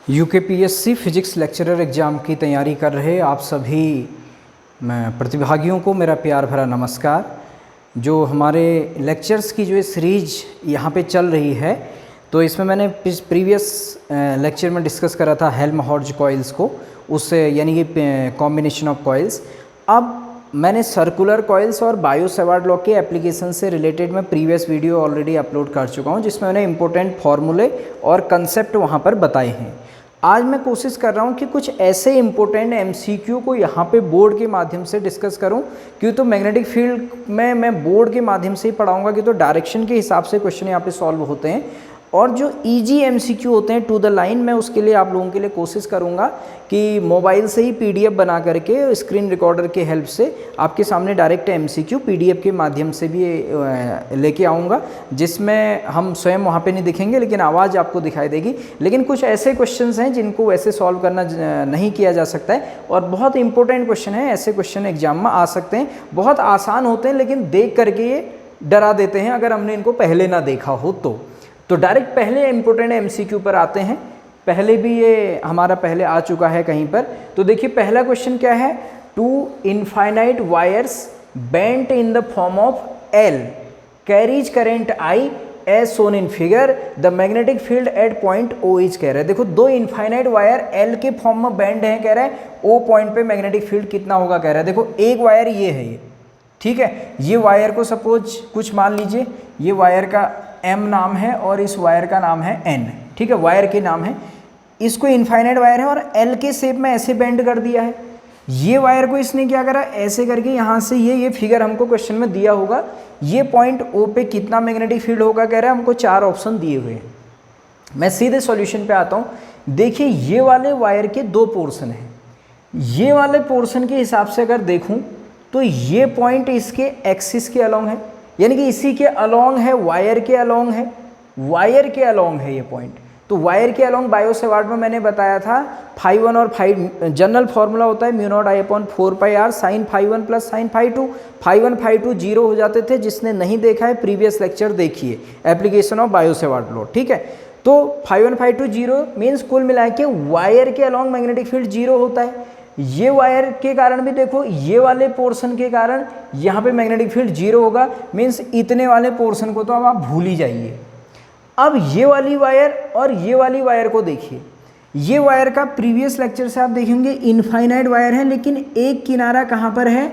UKPSC physics lecturer exam की तैयारी कर रहे आप सभी प्रतिभागियों को मेरा प्यार भरा नमस्कार। जो हमारे लेक्चर्स की जो सीरीज यहाँ पे चल रही है, तो इसमें मैंने प्रीवियस लेक्चर में डिस्कस करा था हेल्महोल्ट्ज़ कॉइल्स को, उससे यानी कि कॉम्बिनेशन ऑफ कॉइल्स। अब मैंने सर्कुलर कॉइल्स और बायो-सेवार्ट लॉ के एप्लीकेशन से रिलेटेड मैं प्रीवियस वीडियो ऑलरेडी अपलोड कर चुका हूँ, जिसमें मैंने इंपॉर्टेंट फार्मूले और कंसेप्ट वहाँ पर बताए हैं। आज मैं कोशिश कर रहा हूँ कि कुछ ऐसे इंपॉर्टेंट एमसीक्यू को यहाँ पे बोर्ड के माध्यम से डिस्कस करूँ, क्यों तो मैग्नेटिक फील्ड में मैं बोर्ड के माध्यम से ही पढ़ाऊँगा कि तो डायरेक्शन के हिसाब से क्वेश्चन यहाँ पे सॉल्व होते हैं, और जो इजी एमसीक्यू होते हैं टू द लाइन, मैं उसके लिए आप लोगों के लिए कोशिश करूंगा कि मोबाइल से ही पीडीएफ बना करके स्क्रीन रिकॉर्डर के हेल्प से आपके सामने डायरेक्ट एमसीक्यू पीडीएफ के माध्यम से भी लेके आऊँगा, जिसमें हम स्वयं वहाँ पे नहीं दिखेंगे लेकिन आवाज़ आपको दिखाई देगी। लेकिन कुछ ऐसे क्वेश्चंस हैं जिनको वैसे सॉल्व करना नहीं किया जा सकता है, और बहुत इंपॉर्टेंट क्वेश्चन है। ऐसे क्वेश्चन एग्जाम में आ सकते हैं, बहुत आसान होते हैं लेकिन देख करके ये डरा देते हैं अगर हमने इनको पहले ना देखा हो तो डायरेक्ट पहले इंपॉर्टेंट एमसीक्यू पर आते हैं। पहले भी ये हमारा पहले आ चुका है कहीं पर। तो देखिए पहला क्वेश्चन क्या है, two infinite wires bent in the form of L carries current I as shown in figure, the magnetic field at point O is कह रहा है। देखो दो इनफाइनाइट वायर एल के फॉर्म में बेंड है, कह रहा है ओ पॉइंट पे मैग्नेटिक फील्ड कितना होगा कह रहा है। देखो एक वायर ये है, ये ठीक है, ये वायर को सपोज कुछ मान लीजिए, ये वायर का M नाम है और इस वायर का नाम है N, ठीक है, वायर के नाम है। इसको इनफाइनाइट वायर है और L के शेप में ऐसे बेंड कर दिया है। ये वायर को इसने क्या करा, ऐसे करके यहाँ से ये फिगर हमको क्वेश्चन में दिया होगा, ये पॉइंट O पे कितना मैग्नेटिक फील्ड होगा कह रहा है, हमको 4 ऑप्शन दिए हुए हैं। मैं सीधे सॉल्यूशन पे आता हूँ। देखिए ये वाले वायर के 2 पोर्शन हैं। ये वाले पोर्शन के हिसाब से अगर देखूँ तो ये पॉइंट इसके एक्सिस के अलोंग है, यानी कि इसी के अलोंग है, वायर के अलोंग है, वायर के अलोंग है ये पॉइंट। तो वायर के अलोंग बायो-सेवार्ट में मैंने बताया था φ1 और जनरल फॉर्मूला होता है μ0I/4πr sin φ1 plus sin φ2। φ1 φ2 zero हो जाते थे, जिसने नहीं देखा है प्रीवियस लेक्चर देखिए, एप्लीकेशन ऑफ बायो-सेवार्ट लॉ, ठीक है। तो φ1 φ2 जीरो मीन्स कुल मिला के वायर के अलोंग मैग्नेटिक फील्ड जीरो होता है। ये वायर के कारण भी देखो, ये वाले पोर्शन के कारण यहाँ पे मैग्नेटिक फील्ड जीरो होगा, मीन्स इतने वाले पोर्शन को तो अब आप भूल ही जाइए। अब ये वाली वायर और ये वाली वायर को देखिए। ये वायर का प्रीवियस लेक्चर से आप देखेंगे इनफाइनाइट वायर है, लेकिन एक किनारा कहाँ पर है,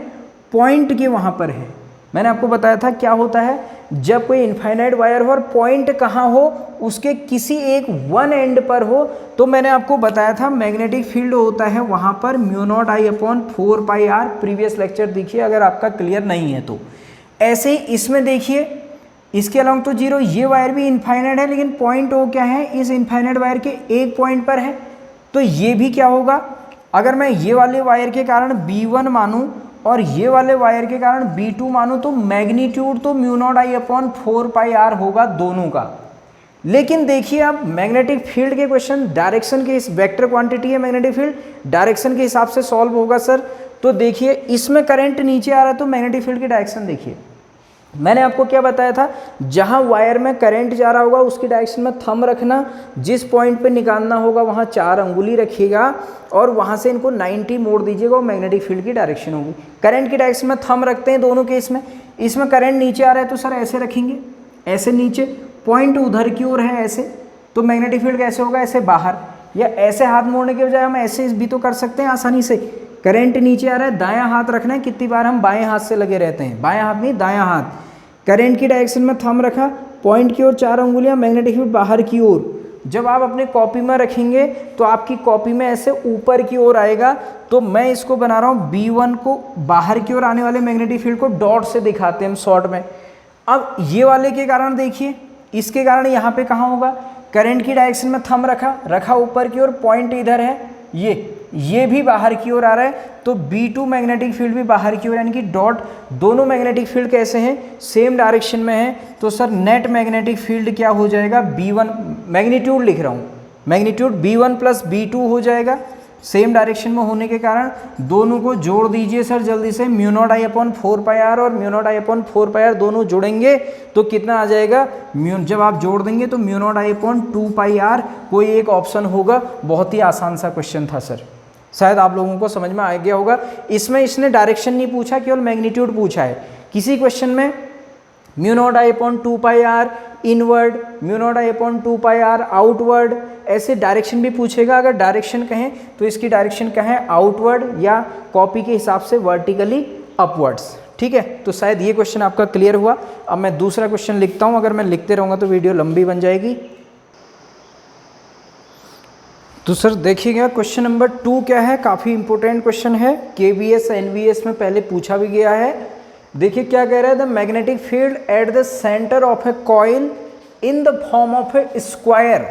पॉइंट के वहाँ पर है। मैंने आपको बताया था क्या होता है, जब कोई इनफाइनाइट वायर हो और पॉइंट कहाँ हो, उसके किसी एक वन एंड पर हो, तो मैंने आपको बताया था मैग्नेटिक फील्ड होता है वहाँ पर μ0I/4πr। प्रीवियस लेक्चर देखिए अगर आपका क्लियर नहीं है तो। ऐसे ही इसमें देखिए, इसके अलावा तो जीरो, ये वायर भी इनफाइनाइट है लेकिन पॉइंट ओ क्या है, इस इनफाइनाइट वायर के एक पॉइंट पर है। तो ये भी क्या होगा, अगर मैं ये वाले वायर के कारण B1 मानूँ और ये वाले वायर के कारण B2 मानूँ, तो मैग्नीट्यूड तो μ0I/4πr होगा दोनों का। लेकिन देखिए अब मैग्नेटिक फील्ड के क्वेश्चन डायरेक्शन के, इस वेक्टर क्वांटिटी है मैग्नेटिक फील्ड, डायरेक्शन के हिसाब से सॉल्व होगा सर। तो देखिए इसमें करंट नीचे आ रहा है, तो मैग्नेटिक फील्ड की डायरेक्शन देखिए, मैंने आपको क्या बताया था, जहां वायर में करंट जा रहा होगा उसकी डायरेक्शन में थंब रखना, जिस पॉइंट पे निकालना होगा वहां 4 अंगुली रखिएगा और वहां से इनको 90 मोड़ दीजिएगा और मैग्नेटिक फील्ड की डायरेक्शन होगी। करंट की डायरेक्शन में थंब रखते हैं दोनों केस में। इसमें करंट नीचे आ रहा है तो सर ऐसे रखेंगे, ऐसे नीचे, पॉइंट उधर की ओर है ऐसे, तो मैग्नेटिक फील्ड कैसे होगा, ऐसे बाहर, या ऐसे हाथ मोड़ने के बजाय हम ऐसे भी तो कर सकते हैं आसानी से। करंट नीचे आ रहा है, दायां हाथ रखना है, कितनी बार हम बाएं हाथ से लगे रहते हैं, बाएं हाथ नहीं दायां हाथ। करंट की डायरेक्शन में थंब रखा, पॉइंट की ओर 4 अंगुलियां, मैग्नेटिक फील्ड बाहर की ओर। जब आप अपने कॉपी में रखेंगे तो आपकी कॉपी में ऐसे ऊपर की ओर आएगा। तो मैं इसको बना रहा हूँ B1 को, बाहर की ओर आने वाले मैग्नेटिक फील्ड को डॉट से दिखाते हैं हम शॉर्ट में। अब ये वाले के कारण देखिए, इसके कारण यहाँ पे कहाँ होगा, करंट की डायरेक्शन में थंब रखा ऊपर की ओर, पॉइंट इधर है, ये भी बाहर की ओर आ रहा है, तो B2 मैग्नेटिक फील्ड भी बाहर की ओर, यानी कि डॉट, दोनों मैग्नेटिक फील्ड कैसे हैं, सेम डायरेक्शन में है। तो सर नेट मैग्नेटिक फील्ड क्या हो जाएगा, B1, मैग्नीट्यूड लिख रहा हूँ, मैग्नीट्यूड B1 प्लस B2 हो जाएगा। सेम डायरेक्शन में होने के कारण दोनों को जोड़ दीजिए सर जल्दी से, म्यू नॉट आई अपॉन 4πr और म्यू नॉट आई अपॉन 4πr दोनों जुड़ेंगे तो कितना आ जाएगा, जब आप जोड़ देंगे तो म्यू नॉट आई अपॉन 2πr कोई एक ऑप्शन होगा। बहुत ही आसान सा क्वेश्चन था सर, शायद आप लोगों को समझ में आ गया होगा। इसमें इसने डायरेक्शन नहीं पूछा, केवल मैग्नीट्यूड पूछा है। किसी क्वेश्चन में म्यू नॉट आई upon 2πr inward, mu naught आई अपॉन 2πr आउटवर्ड, ऐसे डायरेक्शन भी पूछेगा। अगर डायरेक्शन कहें तो इसकी डायरेक्शन कहें आउटवर्ड या कॉपी के हिसाब से वर्टिकली अपवर्ड्स। ठीक है, तो शायद ये क्वेश्चन आपका क्लियर हुआ। अब मैं दूसरा क्वेश्चन लिखता हूँ, अगर मैं लिखते रहूँगा तो वीडियो लंबी बन जाएगी। तो सर देखिएगा क्वेश्चन नंबर 2 क्या है, काफ़ी इंपॉर्टेंट क्वेश्चन है, KVS NVS में पहले पूछा भी गया है। देखिए क्या कह रहा है, the magnetic field at the centre of A coil in the form of A square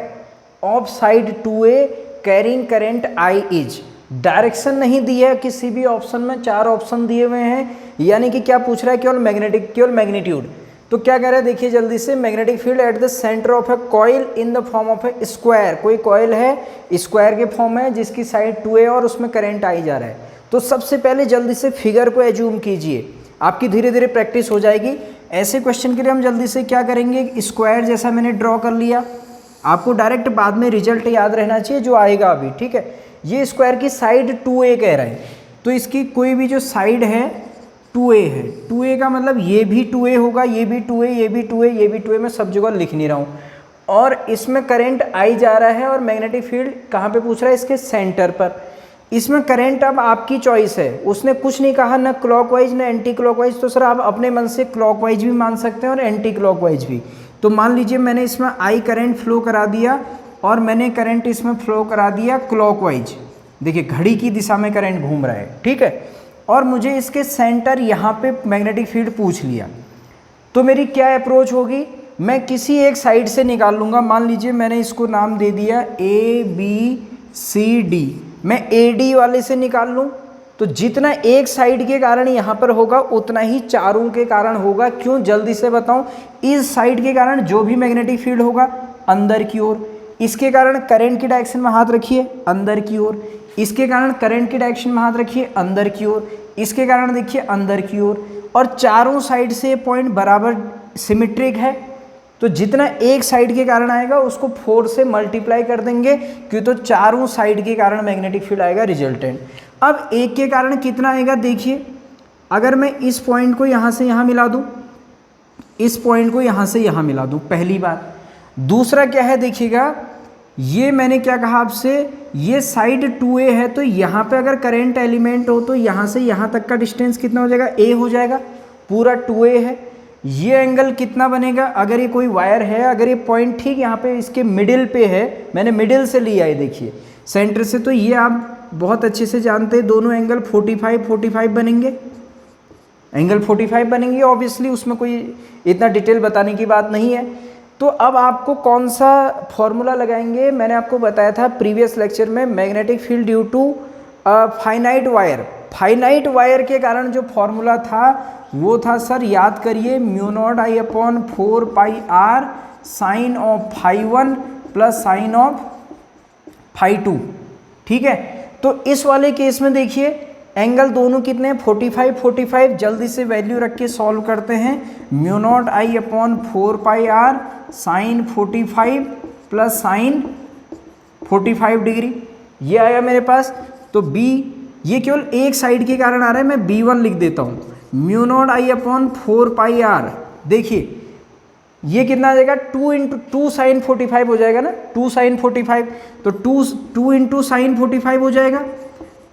of side 2A carrying current I is. Direction नहीं दी है किसी भी ऑप्शन में, 4 ऑप्शन दिए हुए हैं, यानी कि क्या पूछ रहा है, केवल मैग्नीट्यूड। तो क्या कह रहा है देखिए जल्दी से, magnetic field at the centre of A coil in the form of A square. कोई कॉइल है, स्क्वायर के फॉर्म है जिसकी साइड 2A और उसमें करंट आई जा रहा है। तो सबसे पहले जल्दी से फिगर को एज्यूम कीजिए, आपकी धीरे धीरे प्रैक्टिस हो जाएगी। ऐसे क्वेश्चन के लिए हम जल्दी से क्या करेंगे, स्क्वायर जैसा मैंने ड्रॉ कर लिया, आपको डायरेक्ट बाद में रिजल्ट याद रहना चाहिए जो आएगा अभी। ठीक है, ये स्क्वायर की साइड 2A कह रहे हैं, तो इसकी कोई भी जो साइड है 2A है, 2A का मतलब ये भी 2A होगा, ये भी 2A, ये भी 2A, ये भी 2A, मैं सब जगह लिख नहीं रहा हूँ। और इसमें करंट आई जा रहा है और मैग्नेटिक फील्ड कहाँ पे पूछ रहा है, इसके सेंटर पर। इसमें करंट अब आपकी चॉइस है, उसने कुछ नहीं कहा, ना क्लॉकवाइज ना एंटी क्लॉकवाइज। तो सर आप अपने मन से क्लॉकवाइज भी मान सकते हैं और एंटी क्लॉकवाइज भी। तो मान लीजिए मैंने इसमें आई करंट फ्लो करा दिया और मैंने करंट इसमें फ्लो करा दिया क्लॉकवाइज। देखिए घड़ी की दिशा में करंट घूम रहा है, ठीक है, और मुझे इसके सेंटर यहाँ पे मैग्नेटिक फील्ड पूछ लिया। तो मेरी क्या अप्रोच होगी, मैं किसी एक साइड से निकाल लूँगा। मान लीजिए मैंने इसको नाम दे दिया ABCD, मैं AD वाले से निकाल लूँ तो जितना एक साइड के कारण यहाँ पर होगा उतना ही चारों के कारण होगा। क्यों, जल्दी से बताऊँ। इस साइड के कारण जो भी मैग्नेटिक फील्ड होगा अंदर की ओर, इसके कारण करंट की डायरेक्शन में हाथ रखिए अंदर की ओर, इसके कारण करंट की डायरेक्शन में हाथ रखिए अंदर की ओर, इसके कारण देखिए अंदर की ओर, और चारों साइड से पॉइंट बराबर सिमेट्रिक है। तो जितना एक साइड के कारण आएगा उसको 4 से मल्टीप्लाई कर देंगे, क्यों, तो चारों साइड के कारण मैग्नेटिक फील्ड आएगा रिजल्टेंट। अब एक के कारण कितना आएगा देखिए, अगर मैं इस पॉइंट को यहाँ से यहाँ मिला दूँ, इस पॉइंट को यहाँ से यहाँ मिला दूँ, पहली बात। दूसरा क्या है देखिएगा, ये मैंने क्या कहा आपसे, ये साइड 2A है, तो यहाँ पे अगर करंट एलिमेंट हो तो यहाँ से यहाँ तक का डिस्टेंस कितना हो जाएगा, A हो जाएगा, पूरा 2A है। ये एंगल कितना बनेगा, अगर ये कोई वायर है, अगर ये पॉइंट ठीक यहाँ पे इसके मिडिल पे है, मैंने मिडिल से लिया है देखिए सेंटर से, तो ये आप बहुत अच्छे से जानते हैं दोनों एंगल 45 बनेंगे, एंगल 45 बनेंगे ऑब्वियसली, उसमें कोई इतना डिटेल बताने की बात नहीं है। तो अब आपको कौन सा फॉर्मूला लगाएंगे, मैंने आपको बताया था प्रीवियस लेक्चर में, magnetic field due to finite wire. Finite wire के कारण जो फॉर्मूला था वो था सर, याद करिए, mu naught I upon 4πr sine of φ1 plus sine of φ2। ठीक है, तो इस वाले केस में देखिए एंगल दोनों कितने हैं, 45 जल्दी से वैल्यू रख के सॉल्व करते हैं। म्यू नॉट आई upon 4πr sine 45 plus sine 45 degree, ये आया मेरे पास। तो B, ये केवल एक साइड के कारण आ रहा है, मैं B1 लिख देता हूँ। म्यू नॉट आई अपॉन 4πr, देखिए ये कितना आ जाएगा, 2 साइन 45 हो जाएगा ना, 2 साइन 45, तो 2 इंटू साइन 45 हो जाएगा।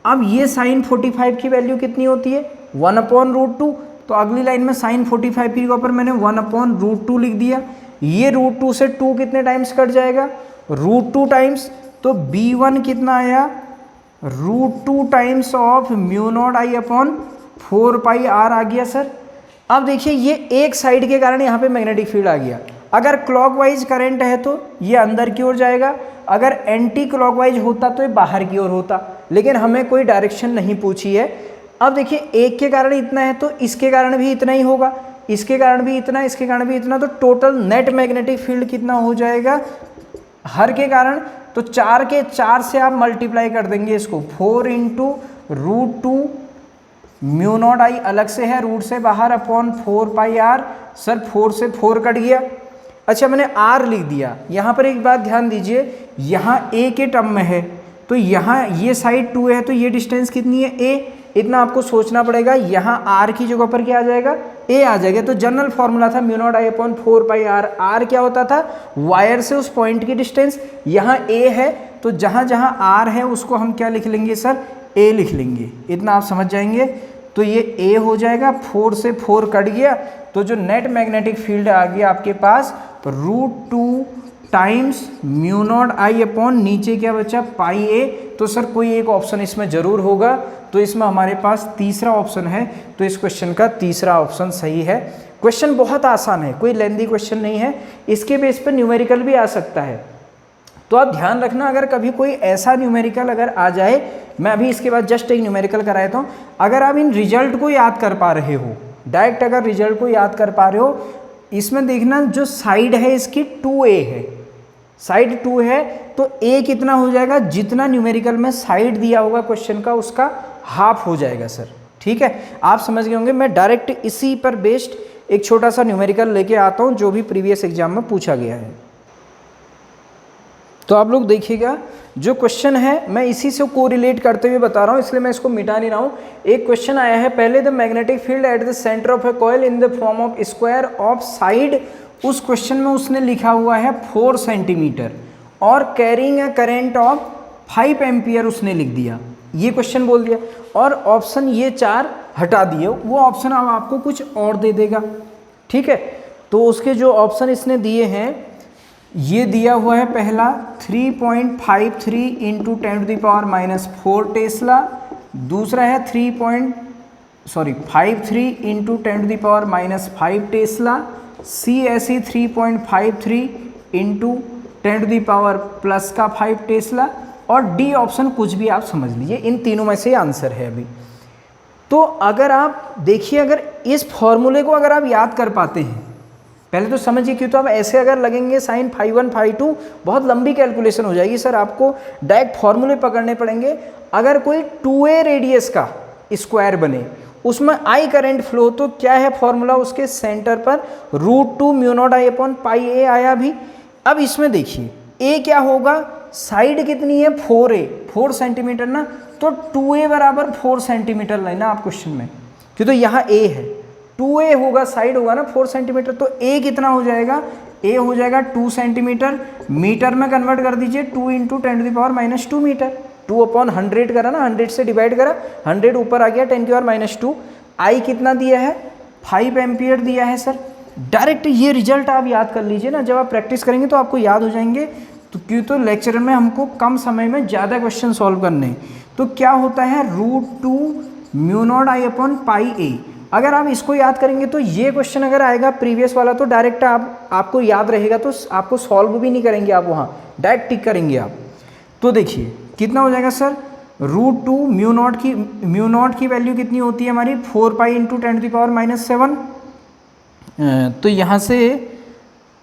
अब ये साइन 45 की वैल्यू कितनी होती है, 1/√2। तो अगली लाइन में साइन 45 के ऊपर मैंने 1/√2 लिख दिया। ये √2 से 2 कितने टाइम्स कट जाएगा, √2 टाइम्स। तो B1 कितना आया, √2 times of mu naught I upon 4πr आ गया सर। अब देखिए ये एक साइड के कारण यहाँ पे मैग्नेटिक फील्ड आ गया। अगर क्लॉकवाइज करंट है तो ये अंदर की ओर जाएगा, अगर एंटी क्लॉकवाइज होता तो ये बाहर की ओर होता, लेकिन हमें कोई डायरेक्शन नहीं पूछी है। अब देखिए एक के कारण इतना है तो इसके कारण भी इतना ही होगा, इसके कारण भी इतना, इसके कारण भी इतना, तो टोटल नेट मैग्नेटिक फील्ड कितना हो जाएगा हर के कारण। तो 4 के 4 से आप मल्टीप्लाई कर देंगे इसको, 4 इंटू √2 म्यू नॉट आई अलग से है, रूट से बाहर, अपॉन 4 पाई आर। सर 4 से 4 कट गया। अच्छा मैंने आर लिख दिया। यहाँ पर एक बात ध्यान दीजिए, यहाँ ए के टर्म में है तो यहाँ ये साइड 2 है तो ये डिस्टेंस कितनी है, ए। इतना आपको सोचना पड़ेगा। यहाँ आर की जगह पर क्या आ जाएगा, ए आ जाएगा। तो जनरल फॉर्मूला था म्यू नॉट आई अपॉन 4 पाई आर। आर क्या होता था, वायर से उस पॉइंट की डिस्टेंस। यहाँ ए है तो जहाँ जहाँ आर है उसको हम क्या लिख लेंगे सर, ए लिख लेंगे। इतना आप समझ जाएंगे। तो ये ए हो जाएगा, 4 से 4 कट गया तो जो नेट मैग्नेटिक फील्ड आ गया आपके पास √2 टाइम्स म्यू नॉट आई अपॉन नीचे क्या बचा, पाई ए। तो सर कोई एक ऑप्शन इसमें जरूर होगा, तो इसमें हमारे पास तीसरा ऑप्शन है। तो इस क्वेश्चन का तीसरा ऑप्शन सही है। क्वेश्चन बहुत आसान है, कोई लेंदी क्वेश्चन नहीं है। इसके बेस पर न्यूमेरिकल भी आ सकता है। तो आप ध्यान रखना, अगर कभी कोई ऐसा न्यूमेरिकल अगर आ जाए, मैं अभी इसके बाद जस्ट एक न्यूमेरिकल कराया था, अगर आप इन रिजल्ट को याद कर पा रहे हो, डायरेक्ट अगर रिजल्ट को याद कर पा रहे हो, इसमें देखना जो साइड है इसकी 2a है, साइड 2 है तो a कितना हो जाएगा, जितना न्यूमेरिकल में साइड दिया होगा क्वेश्चन का उसका हाफ हो जाएगा सर। ठीक है, आप समझ गए होंगे। मैं डायरेक्ट इसी पर बेस्ड एक छोटा सा न्यूमेरिकल लेके आता हूँ जो भी प्रीवियस एग्जाम में पूछा गया है। तो आप लोग देखिएगा, जो क्वेश्चन है मैं इसी से कोरिलेट करते हुए बता रहा हूँ, इसलिए मैं इसको मिटा नहीं रहा हूँ। एक क्वेश्चन आया है, पहले the magnetic field at the centre of A coil in the form of square of side. उस क्वेश्चन में उसने लिखा हुआ है 4 सेंटीमीटर और carrying a current of 5 ampere उसने लिख दिया, ये क्वेश्चन बोल दिया। और ऑप्शन ये 4 हटा दिए, वो ऑप्शन अब आपको कुछ और दे देगा। ठीक है, तो उसके जो ऑप्शन इसने दिए हैं, ये दिया हुआ है पहला 3.53 इंटू 10⁻⁻4 टेस्ला, दूसरा है 53 इंटू 10⁻⁻5 टेस्ला, सी ऐसी 3.53 इंटू 10⁻+5 टेस्ला, और डी ऑप्शन कुछ भी आप समझ लीजिए। इन तीनों में से आंसर है अभी। तो अगर आप देखिए, अगर इस फॉर्मूले को अगर आप याद कर पाते हैं, पहले तो समझिए, क्यों तो आप ऐसे अगर लगेंगे साइन φ1 φ2 बहुत लंबी कैलकुलेशन हो जाएगी सर, आपको डायरेक्ट फॉर्मूले पकड़ने पड़ेंगे। अगर कोई 2a रेडियस का स्क्वायर बने, उसमें आई करंट फ्लो, तो क्या है फॉर्मूला उसके सेंटर पर √2 म्यू नॉट आई अपॉन पाई ए आया भी। अब इसमें देखिए a क्या होगा, साइड कितनी है 4a, 4 सेंटीमीटर ना, तो 2a बराबर 4 सेंटीमीटर लेना आप क्वेश्चन में, क्यों तो यहाँ a है, 2a होगा, साइड होगा ना 4 सेंटीमीटर, तो a कितना हो जाएगा, a हो जाएगा 2 सेंटीमीटर। मीटर में कन्वर्ट कर दीजिए, 2 इंटू 10⁻⁻2 मीटर, 2/100 करा ना, 100 से डिवाइड करा, 100 ऊपर आ गया 10⁻²। आई कितना दिया है, 5 एम्पियर दिया है सर। डायरेक्ट ये रिजल्ट आप याद कर लीजिए ना, जब आप प्रैक्टिस करेंगे तो आपको याद हो जाएंगे। तो क्यों तो लेक्चर में हमको कम समय में ज़्यादा क्वेश्चन सॉल्व करने, तो क्या होता है √2 म्यू नॉट आई अपॉन पाई ए। अगर आप इसको याद करेंगे तो ये क्वेश्चन अगर आएगा प्रीवियस वाला, तो डायरेक्ट आपको याद रहेगा, तो आपको सॉल्व भी नहीं करेंगे आप, वहाँ डायरेक्ट टिक करेंगे आप। तो देखिए कितना हो जाएगा सर, √2 म्यू नॉट की वैल्यू कितनी होती है हमारी, 4 पाई इंटू 10⁻⁷। तो यहाँ से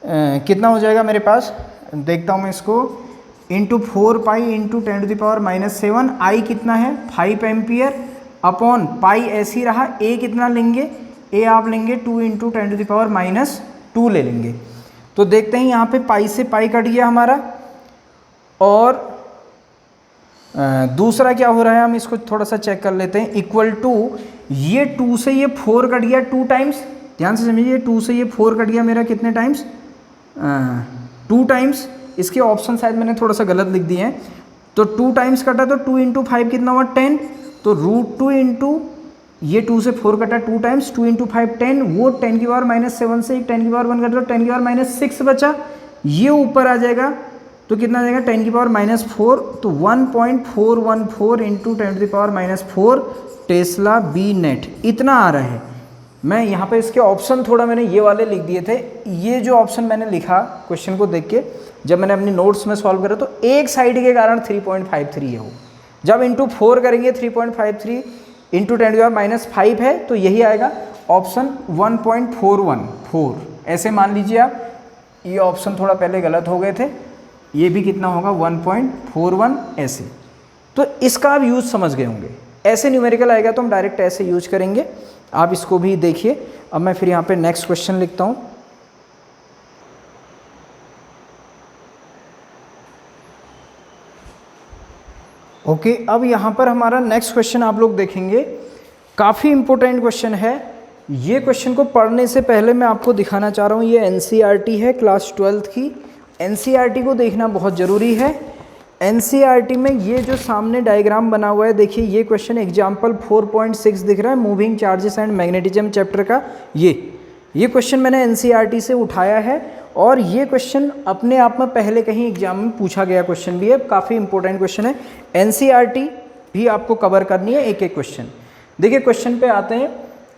कितना हो जाएगा मेरे पास, देखता हूँ मैं इसको, इंटू 4 पाई इंटू 10⁻⁷। आई कितना है 5 एम्पियर अपॉन पाई ऐसी रहा, ए कितना लेंगे, ए आप लेंगे 2 इंटू 10⁻2 ले लेंगे। तो देखते हैं यहाँ पे पाई से पाई कट गया हमारा, और दूसरा क्या हो रहा है, हम इसको थोड़ा सा चेक कर लेते हैं। इक्वल टू, ये 2 से ये 4 कट गया 2 टाइम्स, ध्यान से समझिए, 2 से ये 4 कट गया मेरा कितने टाइम्स, 2 टाइम्स। इसके ऑप्शन शायद मैंने थोड़ा सा गलत लिख दिए हैं, तो 2 टाइम्स कटा, तो 2 इंटू 5 कितना हुआ 10, तो √2 इंटू ये 2 से 4 कटा 2 टाइम्स, 2 इंटू 5 10, वो 10⁻⁻7 से 10⁻1 कटा तो 10⁻6 बचा, ये ऊपर आ जाएगा तो कितना आ जाएगा 10⁻4, तो 1.414 इंटू 10⁻4 टेस्ला बी नेट, इतना आ रहा है। मैं यहाँ पे इसके ऑप्शन थोड़ा मैंने ये वाले लिख दिए थे, ये जो ऑप्शन मैंने लिखा क्वेश्चन को देख के, जब मैंने अपनी नोट्स में सॉल्व करा, तो एक साइड के कारण 3.53 हो, जब इंटू 4 करेंगे 3.53 इंटू 10⁻5 है, तो यही आएगा ऑप्शन 1.414। ऐसे मान लीजिए आप, ये ऑप्शन थोड़ा पहले गलत हो गए थे, ये भी कितना होगा 1.41 ऐसे। तो इसका आप यूज़ समझ गए होंगे। ऐसे न्यूमेरिकल आएगा तो हम डायरेक्ट ऐसे यूज करेंगे, आप इसको भी देखिए। अब मैं फिर यहाँ पे नेक्स्ट क्वेश्चन लिखता हूँ। ओके, अब यहाँ पर हमारा नेक्स्ट क्वेश्चन आप लोग देखेंगे, काफ़ी इंपॉर्टेंट क्वेश्चन है। ये क्वेश्चन को पढ़ने से पहले मैं आपको दिखाना चाह रहा हूँ, ये एनसीईआरटी है क्लास 12th की। एनसीईआरटी को देखना बहुत ज़रूरी है। एनसीईआरटी में ये जो सामने डायग्राम बना हुआ है, देखिए ये क्वेश्चन एग्जाम्पल 4.6 दिख रहा है, moving charges and magnetism chapter का। ये क्वेश्चन मैंने एनसीईआरटी से उठाया है और ये क्वेश्चन अपने आप में पहले कहीं एग्जाम में पूछा गया क्वेश्चन भी है, काफ़ी इंपॉर्टेंट क्वेश्चन है। एनसीईआरटी भी आपको कवर करनी है एक एक क्वेश्चन। देखिए क्वेश्चन पे आते हैं।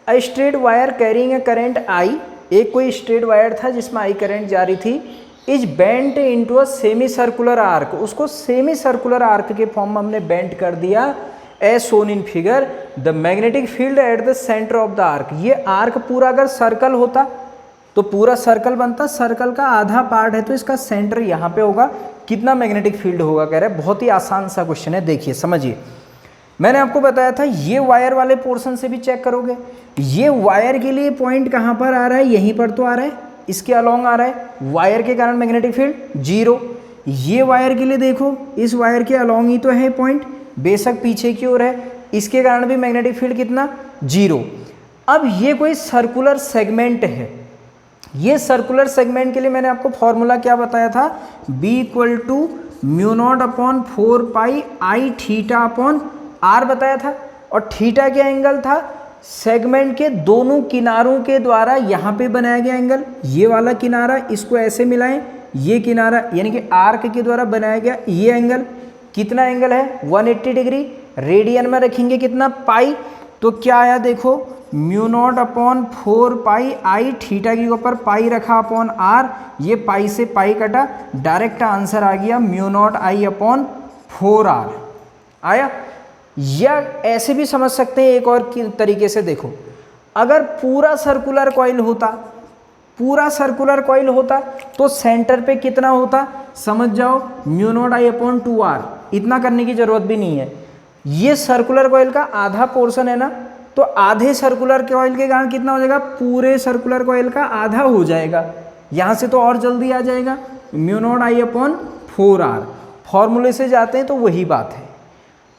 A straight wire carrying a current I, एक कोई स्ट्रेट वायर था जिसमें आई करंट जा रही थी, is bent into a semi circular arc, उसको सेमी सर्कुलर आर्क के फॉर्म में हमने बेंट कर दिया। As shown in figure the magnetic field at the centre of the arc, ये आर्क पूरा अगर सर्कल होता तो पूरा सर्कल बनता, सर्कल का आधा पार्ट है तो इसका सेंटर यहाँ पे होगा, कितना मैग्नेटिक फील्ड होगा कह रहे हैं। बहुत ही आसान सा क्वेश्चन है, देखिए समझिए। मैंने आपको बताया था ये वायर वाले पोर्शन से भी चेक करोगे, ये वायर के लिए पॉइंट कहाँ पर आ रहा है, यहीं पर तो आ रहा है, इसके अलोंग आ रहा है, वायर के कारण मैग्नेटिक फील्ड 0। ये वायर के लिए देखो, इस वायर के अलोंग ही तो है पॉइंट, बेशक पीछे की ओर है, इसके कारण भी मैग्नेटिक फील्ड कितना 0। अब ये कोई सर्कुलर सेगमेंट है, ये सर्कुलर सेगमेंट के लिए मैंने आपको फॉर्मूला क्या बताया था, B = μ0/4 पाई I θ/r बताया था। और थीटा क्या एंगल था, सेगमेंट के दोनों किनारों के द्वारा यहाँ पे बनाया गया एंगल, ये वाला किनारा इसको ऐसे मिलाएं, ये किनारा यानी कि आर्क के द्वारा बनाया गया ये एंगल, कितना एंगल है 180 डिग्री। रेडियन में रखेंगे कितना पाई, तो क्या आया देखो μ0/4 पाई I थीटा के ऊपर पाई रखा अपॉन r, ये पाई से पाई कटा, डायरेक्ट आंसर आ गया μ0I/4r आया। या ऐसे भी समझ सकते हैं एक और तरीके से, देखो अगर पूरा सर्कुलर कॉइल होता, पूरा सर्कुलर कॉइल होता तो सेंटर पे कितना होता, समझ जाओ μ0I/2r, इतना करने की जरूरत भी नहीं है। ये सर्कुलर कॉइल का आधा पोर्शन है ना, तो आधे सर्कुलर कॉइल के कारण कितना हो जाएगा, पूरे सर्कुलर कॉइल का आधा हो जाएगा, यहाँ से तो और जल्दी आ जाएगा μ0I/4r। फॉर्मूले से जाते हैं तो वही बात है।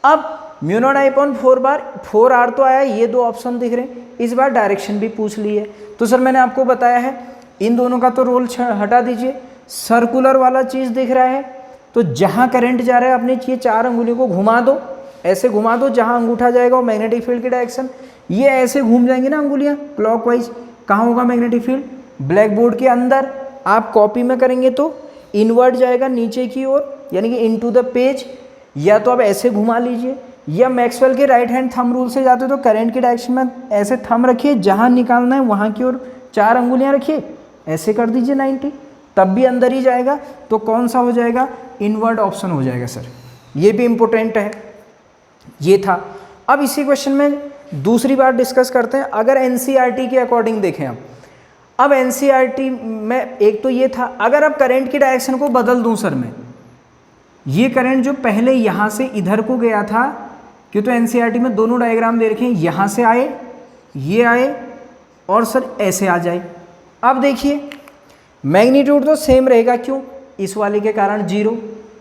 अब μ0I/4r तो आया, ये दो ऑप्शन दिख रहे हैं, इस बार डायरेक्शन भी पूछ ली है। तो सर मैंने आपको बताया है इन दोनों का तो रोल हटा दीजिए, सर्कुलर वाला चीज़ दिख रहा है तो जहाँ करंट जा रहा है अपने ये 4 अंगुलियों को घुमा दो, ऐसे घुमा दो, जहाँ अंगूठा जाएगा वो मैग्नेटिक फील्ड की डायरेक्शन, ये ऐसे घूम जाएंगी ना अंगुलियाँ क्लॉकवाइज। कहाँ होगा मैग्नेटिक फील्ड, ब्लैक बोर्ड के अंदर। आप कॉपी में करेंगे तो इनवर्ट जाएगा नीचे की ओर, यानी कि इनटू द पेज, या तो आप ऐसे घुमा लीजिए, या मैक्सवेल के राइट हैंड थंब रूल से जाते हो तो करंट की डायरेक्शन में ऐसे थंब रखिए, जहाँ निकालना है वहाँ की ओर 4 अंगुलियाँ रखिए, ऐसे कर दीजिए 90, तब भी अंदर ही जाएगा। तो कौन सा हो जाएगा, इनवर्ट ऑप्शन हो जाएगा सर, ये भी इम्पोर्टेंट है। ये था। अब इसी क्वेश्चन में दूसरी बात डिस्कस करते हैं। अगर एनसीईआरटी के अकॉर्डिंग देखें हम, अब एनसीईआरटी में एक तो ये था, अगर अब करंट की डायरेक्शन को बदल दूं सर मैं, ये करंट जो पहले यहाँ से इधर को गया था, क्यों तो एनसीईआरटी में दोनों डायग्राम दे रखे हैं, यहाँ से आए, ये आए और सर ऐसे आ जाए। अब देखिए मैग्नीट्यूड तो सेम रहेगा, क्यों, इस वाले के कारण 0,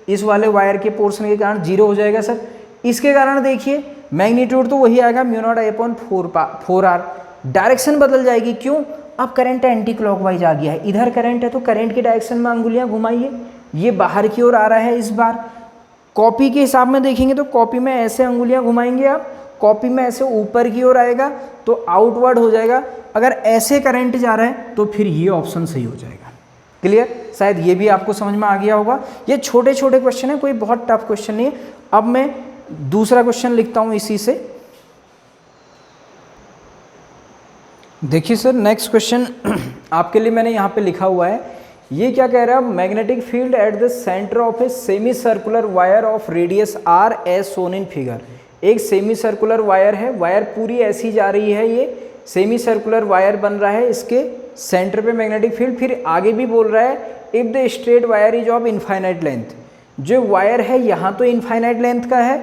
इस वाले वायर के पोर्शन के कारण 0 हो जाएगा सर, इसके कारण देखिए मैग्नीट्यूड तो वही आएगा μ0I/4r। डायरेक्शन बदल जाएगी, क्यों, अब करंट एंटी क्लॉकवाइज आ गया है, इधर करंट है तो करंट की डायरेक्शन में अंगुलियां घुमाइए, ये बाहर की ओर आ रहा है। इस बार कॉपी के हिसाब में देखेंगे तो कॉपी में ऐसे अंगुलियां घुमाएंगे आप, कॉपी में ऐसे ऊपर की ओर आएगा तो आउटवर्ड हो जाएगा। अगर ऐसे करंट जा रहा है तो फिर ये ऑप्शन सही हो जाएगा। क्लियर, शायद ये भी आपको समझ में आ गया होगा। ये छोटे छोटे क्वेश्चन है, कोई बहुत टफ क्वेश्चन नहीं है। अब मैं दूसरा क्वेश्चन लिखता हूं इसी से। देखिए सर नेक्स्ट क्वेश्चन आपके लिए मैंने यहाँ पे लिखा हुआ है, ये क्या कह रहा है, magnetic field at the centre of a semi circular wire of radius r as shown in figure. एक सेमी सर्कुलर वायर है, वायर पूरी ऐसी जा रही है, ये सेमी सर्कुलर वायर बन रहा है, इसके सेंटर पे मैग्नेटिक फील्ड, फिर आगे भी बोल रहा है if the straight wire is of infinite length, जो वायर है यहाँ तो इनफाइनाइट लेंथ का है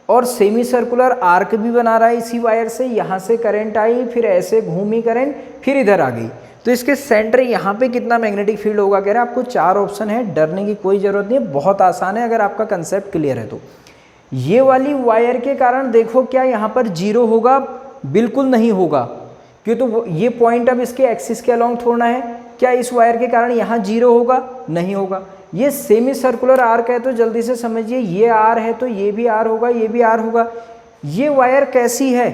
और सेमी सर्कुलर आर्क भी बना रहा है इसी वायर से, यहाँ से करंट आई, फिर ऐसे घूमी करंट, फिर इधर आ गई, तो इसके सेंटर यहाँ पे कितना मैग्नेटिक फील्ड होगा कह रहे हैं। आपको 4 ऑप्शन है, डरने की कोई ज़रूरत नहीं है, बहुत आसान है अगर आपका कंसेप्ट क्लियर है तो। ये वाली वायर के कारण देखो क्या यहाँ पर 0 होगा, बिल्कुल नहीं होगा, क्यों, तो ये पॉइंट अब इसके एक्सिस के अलॉन्ग थोड़ा है, क्या इस वायर के कारण यहाँ 0 होगा, नहीं होगा। ये सेमी सर्कुलर आर्क है तो जल्दी से समझिए, ये आर है तो ये भी आर होगा, ये भी आर होगा। ये वायर कैसी है,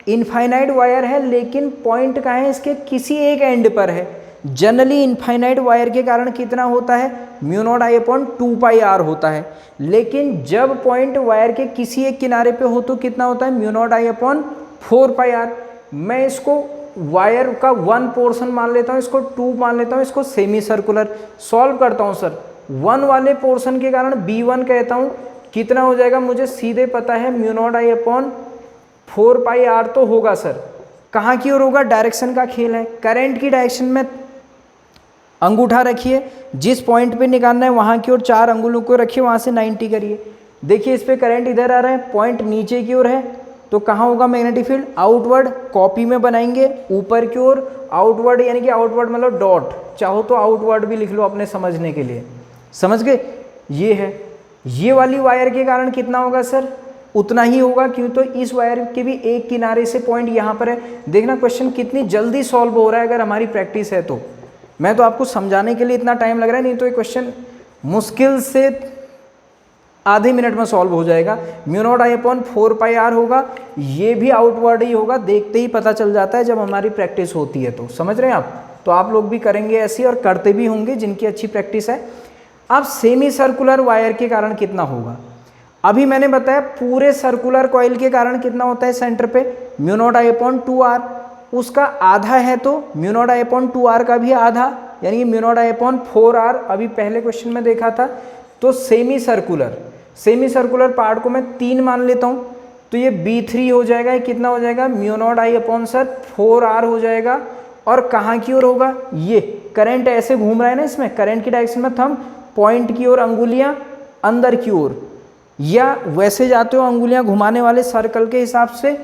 इनफाइनाइट वायर है, लेकिन पॉइंट कहाँ है, इसके किसी एक एंड पर है। जनरली इनफाइनाइट वायर के कारण कितना होता है, mu naught I upon 2 pi are होता है, लेकिन जब पॉइंट वायर के किसी एक किनारे पे हो तो कितना होता है, म्यू नॉट आई अपॉन 4 पाई आर। मैं इसको वायर का 1 पोर्शन मान लेता हूँ, इसको 2 मान लेता हूँ, इसको सेमी सर्कुलर सॉल्व करता हूँ सर। 1 वाले पोर्शन के कारण B1 कहता हूँ, कितना हो जाएगा, मुझे सीधे पता है mu naught I upon 4 pi are तो होगा सर। कहाँ की ओर होगा, डायरेक्शन का खेल है, करंट की डायरेक्शन में अंगूठा रखिए, जिस पॉइंट पे निकालना है वहाँ की ओर 4 अंगुलों को रखिए, वहाँ से 90 करिए। देखिए इस पे करंट इधर आ रहा है, पॉइंट नीचे की ओर है, तो कहाँ होगा मैग्नेटिक फील्ड, आउटवर्ड। कॉपी में बनाएंगे ऊपर की ओर, आउटवर्ड यानी कि आउटवर्ड मतलब डॉट, चाहो तो आउटवर्ड भी लिख लो अपने समझने के लिए, समझ गए। ये है, ये वाली वायर के कारण कितना होगा सर, उतना ही होगा, क्यों, तो इस वायर के भी एक किनारे से पॉइंट यहाँ पर है। देखना क्वेश्चन कितनी जल्दी सॉल्व हो रहा है अगर हमारी प्रैक्टिस है तो। मैं तो आपको समझाने के लिए इतना टाइम लग रहा है, नहीं तो ये क्वेश्चन मुश्किल से आधे मिनट में सॉल्व हो जाएगा। म्यू नॉट आई अपॉन 4 पाई आर होगा, ये भी आउटवर्ड ही होगा, देखते ही पता चल जाता है जब हमारी प्रैक्टिस होती है तो। समझ रहे हैं आप, तो आप लोग भी करेंगे ऐसी और करते भी होंगे जिनकी अच्छी प्रैक्टिस है। अब सेमी सर्कुलर वायर के कारण कितना होगा, अभी मैंने बताया पूरे सर्कुलर कॉइल के कारण कितना होता है सेंटर पे, म्यू नॉट आई अपॉन 2 आर, उसका आधा है तो म्यू नॉट आई अपॉन 2 आर का भी आधा, यानी कि म्यू नॉट आई अपॉन 4 आर, अभी पहले क्वेश्चन में देखा था। तो सेमी सर्कुलर पार्ट को मैं 3 मान लेता हूँ, तो ये B3 हो जाएगा, ये कितना हो जाएगा, म्यू नॉट आई अपॉन सर 4 आर हो जाएगा। और कहाँ की ओर होगा, ये करंट ऐसे घूम रहा है ना, इसमें करंट की डायरेक्शन में थंब, पॉइंट की ओर अंगुलियाँ अंदर की ओर, या वैसे जाते हो अंगुलियां घुमाने वाले सर्कल के हिसाब से,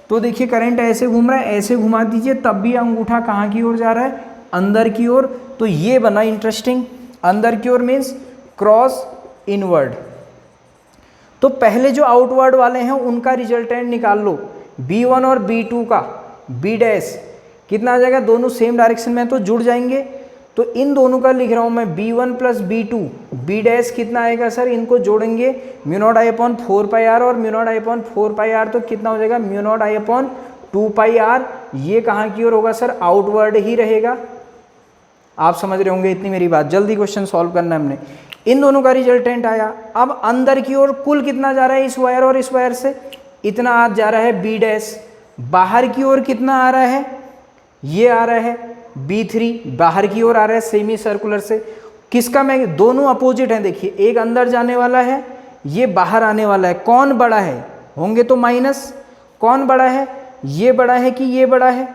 तो देखिए करंट ऐसे घूम रहा है, ऐसे घुमा दीजिए, तब भी अंगूठा कहाँ की ओर जा रहा है, अंदर की ओर। तो ये बना इंटरेस्टिंग, अंदर की ओर मीन्स क्रॉस इनवर्ड। तो पहले जो आउटवर्ड वाले हैं उनका रिजल्टेंट निकाल लो, B1 और B2 का, B डैश कितना आ जाएगा, दोनों सेम डायरेक्शन में तो जुड़ जाएंगे, तो इन दोनों का लिख रहा हूँ मैं B1 plus B2, B dash कितना आएगा सर, इनको जोड़ेंगे म्यू नॉट आई अपॉन 4 पाई आर और mu naught I upon 4 pi are, तो कितना हो जाएगा म्यू नॉट आई अपॉन 2 पाई आर। ये कहाँ की ओर होगा सर, आउटवर्ड ही रहेगा। आप समझ रहे होंगे इतनी मेरी बात, जल्दी क्वेश्चन सॉल्व करना है हमने। इन दोनों का रिजल्टेंट आया, अब अंदर की ओर कुल कितना जा रहा है इस वायर और इस वायर से, इतना आज जा रहा है B डैश, बाहर की ओर कितना आ रहा है, ये आ रहा है B3, बाहर की ओर आ रहा है सेमी सर्कुलर से। किसका, मैं दोनों अपोजिट हैं, देखिए एक अंदर जाने वाला है, ये बाहर आने वाला है, कौन बड़ा है, होंगे तो माइनस, कौन बड़ा है, ये बड़ा है कि ये बड़ा है।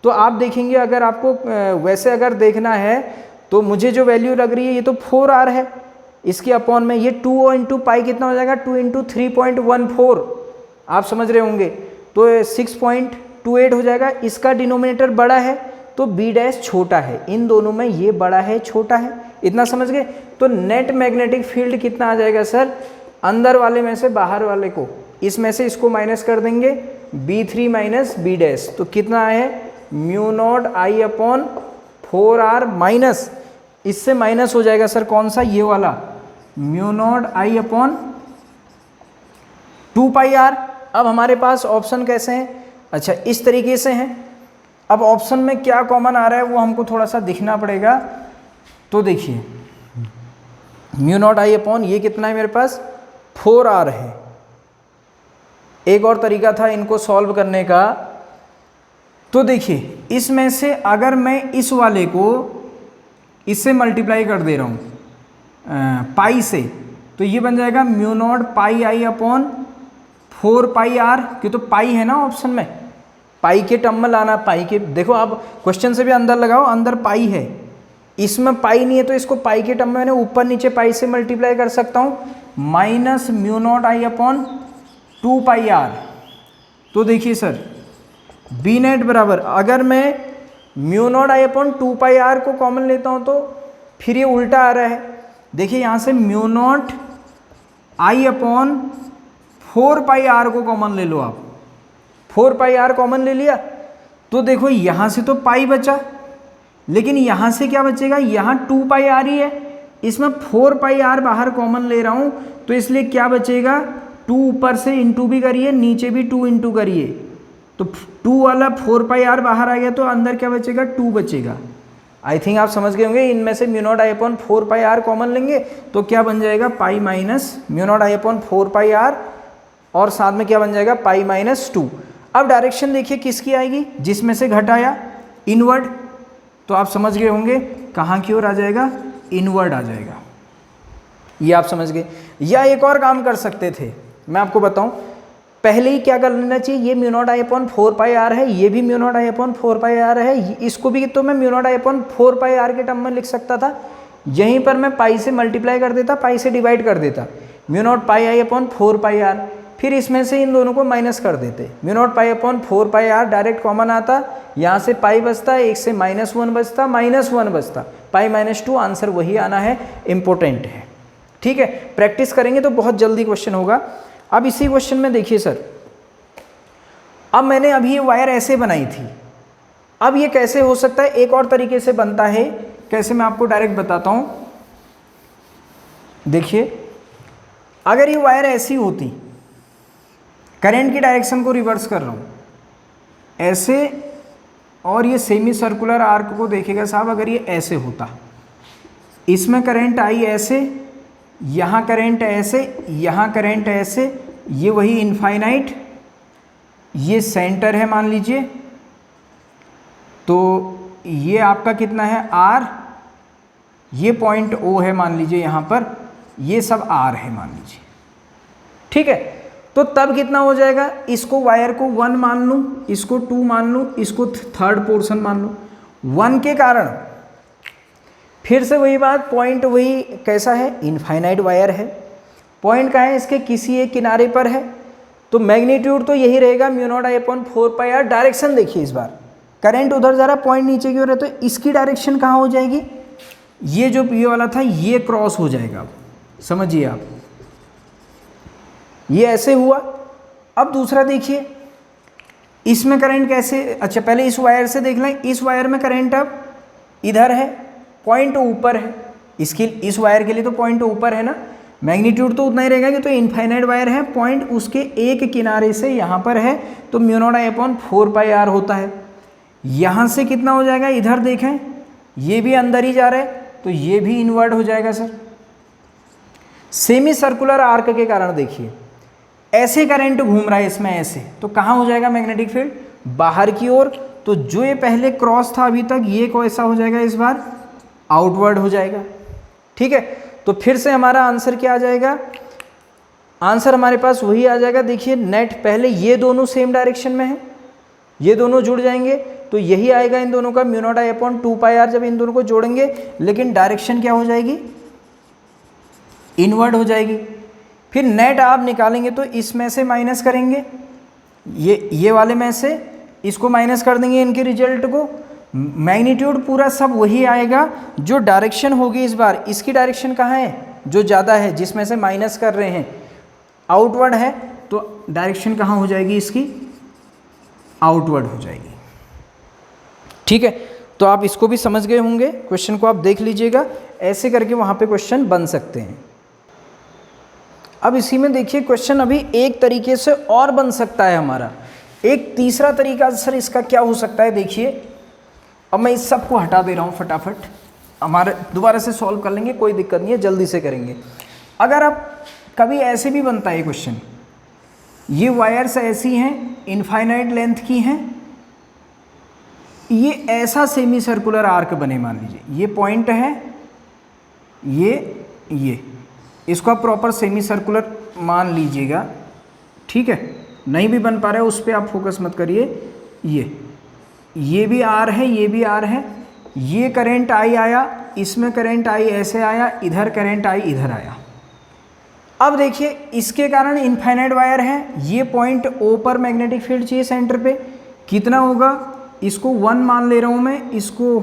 तो आप देखेंगे अगर आपको वैसे अगर देखना है तो मुझे जो वैल्यू लग रही है ये तो 4R है, इसके अपॉन में ये 2 इंटू पाई कितना हो जाएगा, 2 इंटू 3.14, आप समझ रहे होंगे, तो 6.28 हो जाएगा। इसका डिनोमिनेटर बड़ा है तो B डैश छोटा है, इन दोनों में ये बड़ा है छोटा है, इतना समझ गए। तो नेट मैग्नेटिक फील्ड कितना आ जाएगा सर, अंदर वाले में से बाहर वाले को, इसमें से इसको माइनस कर देंगे, B3 माइनस B डैश, तो कितना है म्यू नॉट आई अपॉन 4R माइनस, इससे माइनस हो जाएगा सर कौन सा, ये वाला म्यू नॉट आई अपॉन 2 पाई आर। अब हमारे पास ऑप्शन कैसे हैं, अच्छा इस तरीके से हैं। अब ऑप्शन में क्या कॉमन आ रहा है वो हमको थोड़ा सा दिखना पड़ेगा। तो देखिए म्यू नॉट आई अपॉन ये कितना है मेरे पास 4R है। एक और तरीका था इनको सॉल्व करने का, तो देखिए इसमें से अगर मैं इस वाले को इससे मल्टीप्लाई कर दे रहा हूँ पाई से, तो ये बन जाएगा mu naught pi I upon 4 pi R, क्यों तो पाई है ना ऑप्शन में, पाई के टर्म में लाना, पाई के, देखो आप क्वेश्चन से भी अंदर लगाओ, अंदर पाई है, इसमें पाई नहीं है तो इसको पाई के टर्म में मैंने ऊपर नीचे पाई से मल्टीप्लाई कर सकता हूँ, minus mu naught I upon 2 pi are. तो देखिए सर बी नेट बराबर, अगर मैं म्यू नॉट आई अपॉन 2 पाई आर को कॉमन लेता हूँ तो फिर ये उल्टा आ रहा है। देखिए यहाँ से म्यू नॉट आई अपॉन 4 पाई आर को कॉमन ले लो आप, 4 पाई आर कॉमन ले लिया तो देखो यहाँ से तो पाई बचा, लेकिन यहाँ से क्या बचेगा, यहाँ 2 पाई आर ही है, इसमें 4 पाई आर बाहर कॉमन ले रहा हूँ तो इसलिए क्या बचेगा, 2 ऊपर से इंटू भी करिए, नीचे भी 2 इंटू करिए, तो 2 वाला 4 पाई आर बाहर आ गया तो अंदर क्या बचेगा, 2 बचेगा। आई थिंक आप समझ गए होंगे। इनमें से म्यू नॉट आई अपॉन 4 पाई आर कॉमन लेंगे तो क्या बन जाएगा, पाई माइनस म्यू नॉट आई अपॉन 4 पाई आर, और साथ में क्या बन जाएगा, पाई माइनस 2। अब डायरेक्शन देखिए किसकी आएगी, जिसमें से घटाया इनवर्ड, तो आप समझ गए होंगे कहाँ की ओर आ जाएगा, इनवर्ड आ जाएगा। ये आप समझ गए। या एक और काम कर सकते थे, मैं आपको बताऊं, पहले ही क्या कर लेना चाहिए, ये म्यू नॉट आई अपॉन 4 पाई आर है, ये भी म्यू नॉट आई अपॉन 4 पाई आर है, इसको भी तो मैं म्यू नॉट आई अपॉन 4 पाई आर के टर्म में लिख सकता था। यहीं पर मैं पाई से मल्टीप्लाई कर देता, पाई से डिवाइड कर देता, mu naught pi I upon 4 pi r, फिर इसमें से इन दोनों को माइनस कर देते, mu naught pi upon 4 pi r direct common आता, यहाँ से पाई बचता, एक से -1 बचता, -1 बचता, पाई माइनस 2, आंसर वही आना है, इम्पोर्टेंट है। ठीक है, प्रैक्टिस करेंगे तो बहुत जल्दी क्वेश्चन होगा। अब इसी क्वेश्चन में देखिए सर, अब मैंने अभी ये वायर ऐसे बनाई थी, अब ये कैसे हो सकता है, एक और तरीके से बनता है, कैसे मैं आपको डायरेक्ट बताता हूं। देखिए अगर ये वायर ऐसी होती, करंट की डायरेक्शन को रिवर्स कर रहा हूं ऐसे, और ये सेमी सर्कुलर आर्क को देखिएगा साहब, अगर ये ऐसे होता, इसमें करंट आई ऐसे, यहाँ करंट ऐसे, यहाँ करंट ऐसे, ये वही इनफाइनाइट, ये सेंटर है मान लीजिए, तो ये आपका कितना है R, ये पॉइंट O है मान लीजिए यहाँ पर, ये सब R है मान लीजिए। ठीक है, तो तब कितना हो जाएगा, इसको वायर को 1 मान लूँ, इसको 2 मान लूँ, इसको थर्ड पोर्शन मान लूँ। 1 के कारण फिर से वही बात, पॉइंट वही कैसा है, इनफाइनाइट वायर है, पॉइंट कहाँ है, इसके किसी एक किनारे पर है, तो मैग्नीट्यूड तो यही रहेगा म्यू नॉट आई अपॉन 4 पाई आर। डायरेक्शन देखिए, इस बार करंट उधर जा रहा है, पॉइंट नीचे की ओर है, तो इसकी डायरेक्शन कहाँ हो जाएगी, ये जो ये वाला था ये क्रॉस हो जाएगा, समझिए आप, ये ऐसे हुआ। अब दूसरा देखिए, इसमें करंट कैसे, अच्छा पहले इस वायर से देख लें, इस वायर में करंट अब इधर है, पॉइंट ऊपर है, इसकी इस वायर के लिए तो पॉइंट ऊपर है ना, मैग्नीट्यूड तो उतना ही रहेगा कि तो इनफाइनाइट वायर है, पॉइंट उसके एक किनारे से यहाँ पर है, तो mu naught I upon 4 pi are होता है। यहाँ से कितना हो जाएगा, इधर देखें ये भी अंदर ही जा रहा है, तो ये भी इनवर्ट हो जाएगा सर। सेमी सर्कुलर आर्क के कारण देखिए ऐसे करंट घूम रहा है इसमें ऐसे, तो कहाँ हो जाएगा मैग्नेटिक फील्ड, बाहर की ओर, तो जो ये पहले क्रॉस था अभी तक, ये कैसा हो जाएगा, इस बार आउटवर्ड हो जाएगा। ठीक है, तो फिर से हमारा आंसर क्या आ जाएगा, आंसर हमारे पास वही आ जाएगा। देखिए नेट, पहले ये दोनों सेम डायरेक्शन में है, ये दोनों जुड़ जाएंगे तो यही आएगा इन दोनों का म्यू नॉट आई अपॉन 2 पाई आर, जब इन दोनों को जोड़ेंगे, लेकिन डायरेक्शन क्या हो जाएगी, इनवर्ड हो जाएगी। फिर नेट आप निकालेंगे तो इसमें से माइनस करेंगे, ये वाले में से इसको माइनस कर देंगे, इनके रिजल्ट को, मैग्नीट्यूड पूरा सब वही आएगा। जो डायरेक्शन होगी इस बार, इसकी डायरेक्शन कहाँ है, जो ज़्यादा है, जिसमें से माइनस कर रहे हैं, आउटवर्ड है, तो डायरेक्शन कहाँ हो जाएगी इसकी, आउटवर्ड हो जाएगी। ठीक है, तो आप इसको भी समझ गए होंगे, क्वेश्चन को आप देख लीजिएगा, ऐसे करके वहाँ पे क्वेश्चन बन सकते हैं। अब इसी में देखिए क्वेश्चन अभी एक तरीके से और बन सकता है हमारा, एक तीसरा तरीका सर इसका क्या हो सकता है। देखिए अब मैं इस सब को हटा दे रहा हूँ फटाफट, हमारे दोबारा से सॉल्व कर लेंगे, कोई दिक्कत नहीं है, जल्दी से करेंगे। अगर आप कभी ऐसे भी बनता है क्वेश्चन, ये वायर्स ऐसी हैं, इनफाइनाइट लेंथ की हैं, ये ऐसा सेमी सर्कुलर आर्क बने, मान लीजिए ये पॉइंट है, ये इसको आप प्रॉपर सेमी सर्कुलर मान लीजिएगा। ठीक है, नहीं भी बन पा रहा है उस पर आप फोकस मत करिए, ये भी आर है, ये भी आर है, ये करंट आई आया, इसमें करंट आई ऐसे आया, इधर करंट आई इधर आया। अब देखिए इसके कारण इनफाइनाइट वायर है, ये पॉइंट O पर मैग्नेटिक फील्ड चाहिए सेंटर पे, कितना होगा, इसको 1 मान ले रहा हूँ मैं, इसको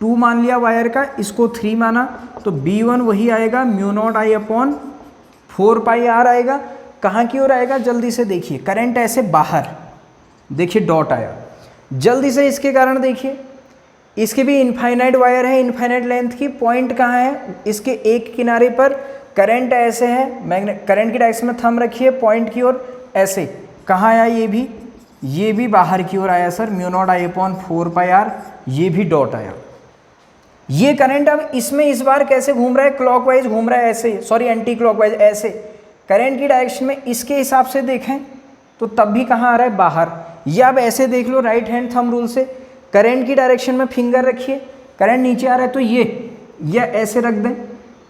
2 मान लिया वायर का, इसको 3 माना, तो B1 वही आएगा μ0I/4πr आएगा। कहाँ की ओर आएगा जल्दी से देखिए, करंट ऐसे बाहर, देखिए डॉट आया, जल्दी से इसके कारण देखिए, इसके भी इनफाइनाइट वायर है, इनफाइनाइट लेंथ की, पॉइंट कहाँ है, इसके एक किनारे पर करंट ऐसे है, करंट की डायरेक्शन में थंब रखिए, पॉइंट की ओर ऐसे, कहाँ आया, ये भी बाहर की ओर आया सर, μ0I/4πr, ये भी डॉट आया। ये करंट अब इसमें इस बार कैसे घूम रहा है, क्लॉकवाइज घूम रहा है, ऐसे, सॉरी एंटी क्लॉकवाइज, ऐसे करंट की डायरेक्शन में इसके हिसाब से देखें तो तब भी कहाँ आ रहा है, बाहर। या अब ऐसे देख लो राइट हैंड थंब रूल से, करंट की डायरेक्शन में फिंगर रखिए, करंट नीचे आ रहा है तो ये, या ऐसे रख दें,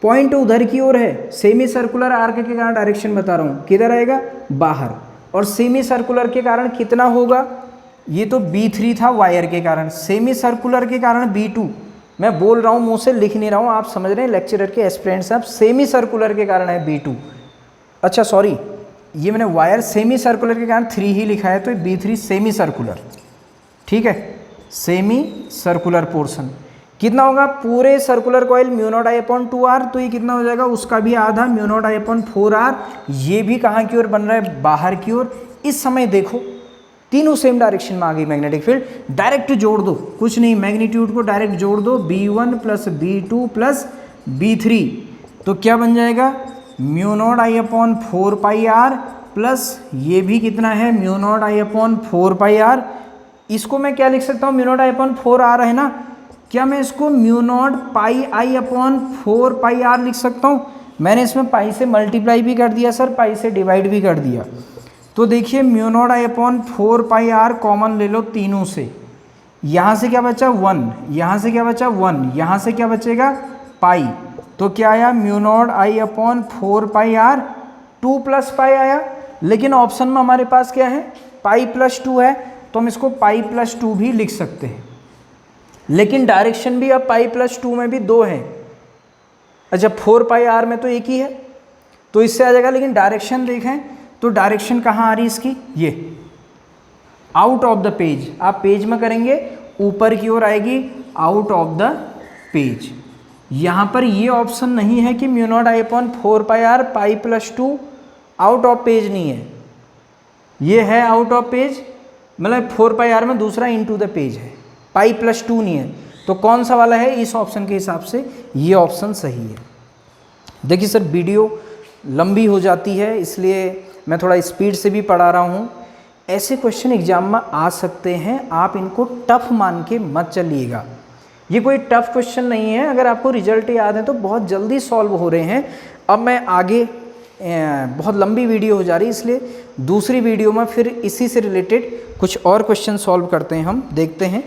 पॉइंट उधर की ओर है, सेमी सर्कुलर आर्क के कारण डायरेक्शन बता रहा हूँ, किधर आएगा, बाहर, और सेमी सर्कुलर के कारण कितना होगा, ये तो B3 था वायर के कारण, सेमी सर्कुलर के कारण B2, मैं बोल रहा हूँ मुंह से, लिख नहीं रहा हूँ, आप समझ रहे हैं, लेक्चरर के एस्पिरेंट्स आप, सेमी सर्कुलर के कारण है B2, अच्छा सॉरी, ये मैंने वायर सेमी सर्कुलर के कारण 3 ही लिखा है, तो B3 सेमी सर्कुलर, ठीक है, सेमी सर्कुलर पोर्शन कितना होगा, पूरे सर्कुलर कॉइल μ0I/2r, तो ये कितना हो जाएगा, उसका भी आधा μ0I/4r, ये भी कहाँ की ओर बन रहा है, बाहर की ओर। इस समय देखो तीनों सेम डायरेक्शन में आ गई मैग्नेटिक फील्ड, डायरेक्ट जोड़ दो, कुछ नहीं, मैग्नीट्यूड को डायरेक्ट जोड़ दो, B1 + B2 + B3, तो क्या बन जाएगा, μ0I/4πr प्लस ये भी कितना है, μ0I/4πr, इसको मैं क्या लिख सकता हूँ, μ0I/4r है ना, क्या मैं इसको μ0πI/4πr लिख सकता हूँ, मैंने इसमें पाई से मल्टीप्लाई भी कर दिया सर, पाई से डिवाइड भी कर दिया, तो देखिए μ0I/4πr कॉमन ले लो तीनों से, यहाँ से क्या बचा 1, यहाँ से क्या बचा 1, यहाँ से क्या बचेगा पाई, तो क्या आया μ0I/4πr 2 + पाई आया, लेकिन ऑप्शन में हमारे पास क्या है, पाई + 2 है, तो हम इसको पाई + 2 भी लिख सकते हैं, लेकिन डायरेक्शन भी अब पाई + 2 में भी 2 है, अच्छा 4πr में तो एक ही है, तो इससे आ जाएगा, लेकिन डायरेक्शन देखें तो डायरेक्शन कहाँ आ रही है इसकी, ये आउट ऑफ द पेज, आप पेज में करेंगे ऊपर की ओर आएगी, आउट ऑफ द पेज। यहाँ पर ये ऑप्शन नहीं है कि μ0I/4πr pi + 2 out of page नहीं है, ये है आउट ऑफ पेज, मतलब 4πr में दूसरा इनटू द पेज है, पाई + 2 नहीं है, तो कौन सा वाला है, इस ऑप्शन के हिसाब से ये ऑप्शन सही है। देखिए सर वीडियो लंबी हो जाती है, इसलिए मैं थोड़ा स्पीड से भी पढ़ा रहा हूँ, ऐसे क्वेश्चन एग्जाम में आ सकते हैं, आप इनको टफ मान के मत चलिएगा, ये कोई टफ क्वेश्चन नहीं है, अगर आपको रिजल्ट याद है तो बहुत जल्दी सॉल्व हो रहे हैं। अब मैं आगे, बहुत लंबी वीडियो हो जा रही है, इसलिए दूसरी वीडियो में फिर इसी से रिलेटेड कुछ और क्वेश्चन सॉल्व करते हैं, हम देखते हैं।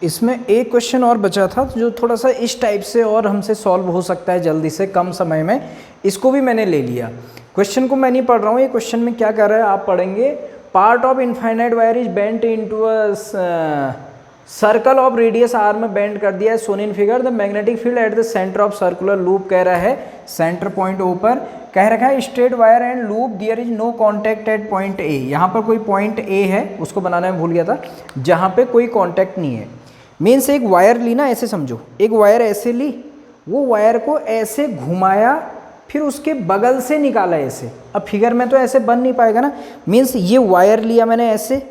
इसमें एक क्वेश्चन और बचा था जो थोड़ा सा इस टाइप से और हमसे सॉल्व हो सकता है जल्दी से, कम समय में, इसको भी मैंने ले लिया। क्वेश्चन को मैं नहीं पढ़ रहा हूँ, ये क्वेश्चन में क्या कर रहा है आप पढ़ेंगे, part of infinite wire is bent into a circle of radius r में बेंड कर दिया है, shown in figure, the magnetic field at the centre of circular loop कह रहा है, सेंटर पॉइंट O पर कह रखा है, straight wire and loop there is no contact at point A, यहाँ पर कोई पॉइंट A है, उसको बनाने में भूल गया था, जहाँ पे कोई कॉन्टैक्ट नहीं है, मीन्स एक वायर ली ना, ऐसे समझो, एक वायर ऐसे ली, वो वायर को ऐसे घुमाया, फिर उसके बगल से निकाला ऐसे, अब फिगर में तो ऐसे बन नहीं पाएगा ना, मीन्स ये वायर लिया मैंने ऐसे,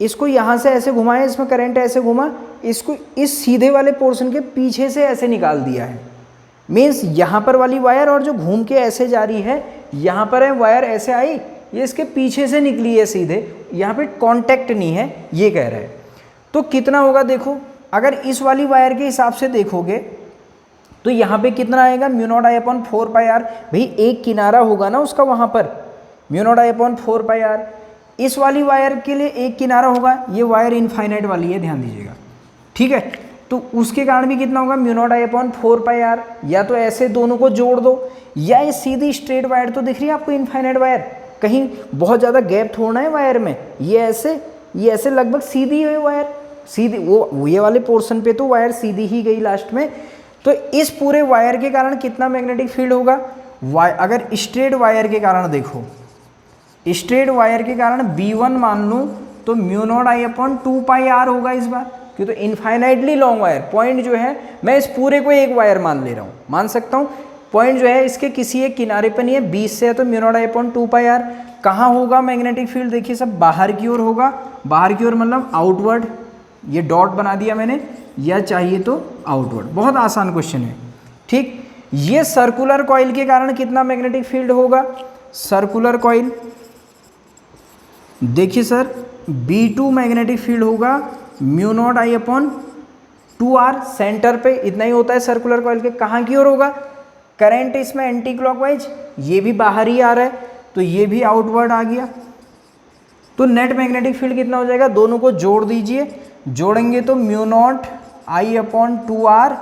इसको यहाँ से ऐसे घुमाया, इसमें करंट ऐसे घुमा, इसको इस सीधे वाले पोर्शन के पीछे से ऐसे निकाल दिया है, मीन्स यहाँ पर वाली वायर और जो घूम के ऐसे जा रही है, यहाँ पर है वायर ऐसे आई, ये इसके पीछे से निकली है सीधे, यहाँ पे कांटेक्ट नहीं है, ये कह रहा है। तो कितना होगा देखो, अगर इस वाली वायर के हिसाब से देखोगे तो यहाँ पे कितना आएगा, μ0I/4πr, भाई एक किनारा होगा ना उसका वहाँ पर, μ0I/4πr, इस वाली वायर के लिए एक किनारा होगा, ये वायर इनफाइनाइट वाली है, ध्यान दीजिएगा, ठीक है, तो उसके कारण भी कितना होगा, μ0I/4πr, या तो ऐसे दोनों को जोड़ दो, या ये सीधी स्ट्रेट वायर तो दिख रही है आपको इनफाइनाइट वायर, कहीं बहुत ज़्यादा गैप थोड़ा है वायर में, ये ऐसे लगभग सीधी है वायर, सीधी वो ये वाले पोर्शन पे तो वायर सीधी ही गई लास्ट में, तो इस पूरे वायर के कारण कितना मैग्नेटिक फील्ड होगा, अगर स्ट्रेट वायर के कारण देखो, स्ट्रेट वायर के कारण B1 मान लूँ तो म्यू नॉट आई अपॉन 2πr होगा इस बार, क्यों तो इनफाइनाइटली लॉन्ग वायर, पॉइंट जो है मैं इस पूरे को एक वायर मान ले रहा हूँ, मान सकता हूँ पॉइंट जो है इसके किसी एक किनारे पर नहीं है, 20 से है तो म्यू नॉट आई अपॉन 2πr। कहाँ होगा मैग्नेटिक फील्ड, देखिए सब बाहर की ओर होगा, बाहर की ओर मतलब आउटवर्ड, ये डॉट बना दिया मैंने, या चाहिए तो आउटवर्ड, बहुत आसान क्वेश्चन है। ठीक, ये सर्कुलर कॉइल के कारण कितना मैग्नेटिक फील्ड होगा, सर्कुलर कॉइल देखिए सर B2 मैग्नेटिक फील्ड होगा म्यू नॉट आई अपॉन 2r, सेंटर पे इतना ही होता है सर्कुलर कॉइल के, कहाँ की ओर होगा, करंट इसमें एंटी क्लॉकवाइज, ये भी बाहर ही आ रहा है तो ये भी आउटवर्ड आ गया, तो नेट मैग्नेटिक फील्ड कितना हो जाएगा, दोनों को जोड़ दीजिए, जोड़ेंगे तो म्यू नॉट आई upon 2r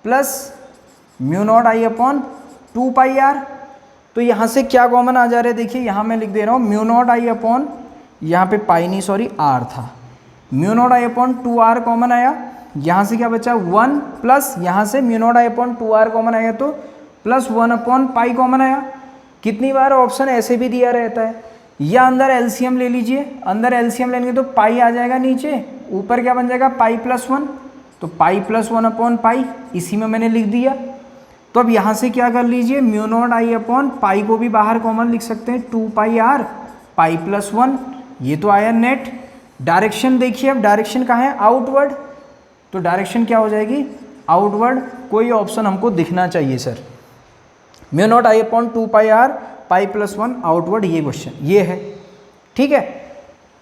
plus mu naught आई अपॉन 2πr। तो यहाँ से क्या कॉमन आ जा रहा है, देखिए यहाँ मैं लिख दे रहा हूँ म्यू नॉट आई अपॉन, यहाँ पे पाई नहीं सॉरी r था, म्यू नॉट आई अपॉन 2r कॉमन आया, यहाँ से क्या बचा 1 प्लस यहाँ से म्यू नॉट आई अपॉन 2r कॉमन आया तो प्लस 1 अपॉन पाई कॉमन आया। कितनी बार ऑप्शन ऐसे भी दिया रहता है, या अंदर एलसीएम ले लीजिए, अंदर एलसीएम लेंगे तो पाई आ जाएगा नीचे, ऊपर क्या बन जाएगा पाई प्लस 1, तो पाई प्लस 1 अपॉन पाई, इसी में मैंने लिख दिया। तो अब यहाँ से क्या कर लीजिए, म्यू नॉट आई अपॉन पाई को भी बाहर कॉमन लिख सकते हैं, 2πr पाई प्लस 1, ये तो आया नेट। डायरेक्शन देखिए, अब डायरेक्शन कहाँ है, आउटवर्ड, तो डायरेक्शन क्या हो जाएगी, आउटवर्ड। कोई ऑप्शन हमको दिखना चाहिए सर, म्यू नॉट आई upon 2πr pi plus 1 outward, ये क्वेश्चन ये है। ठीक है,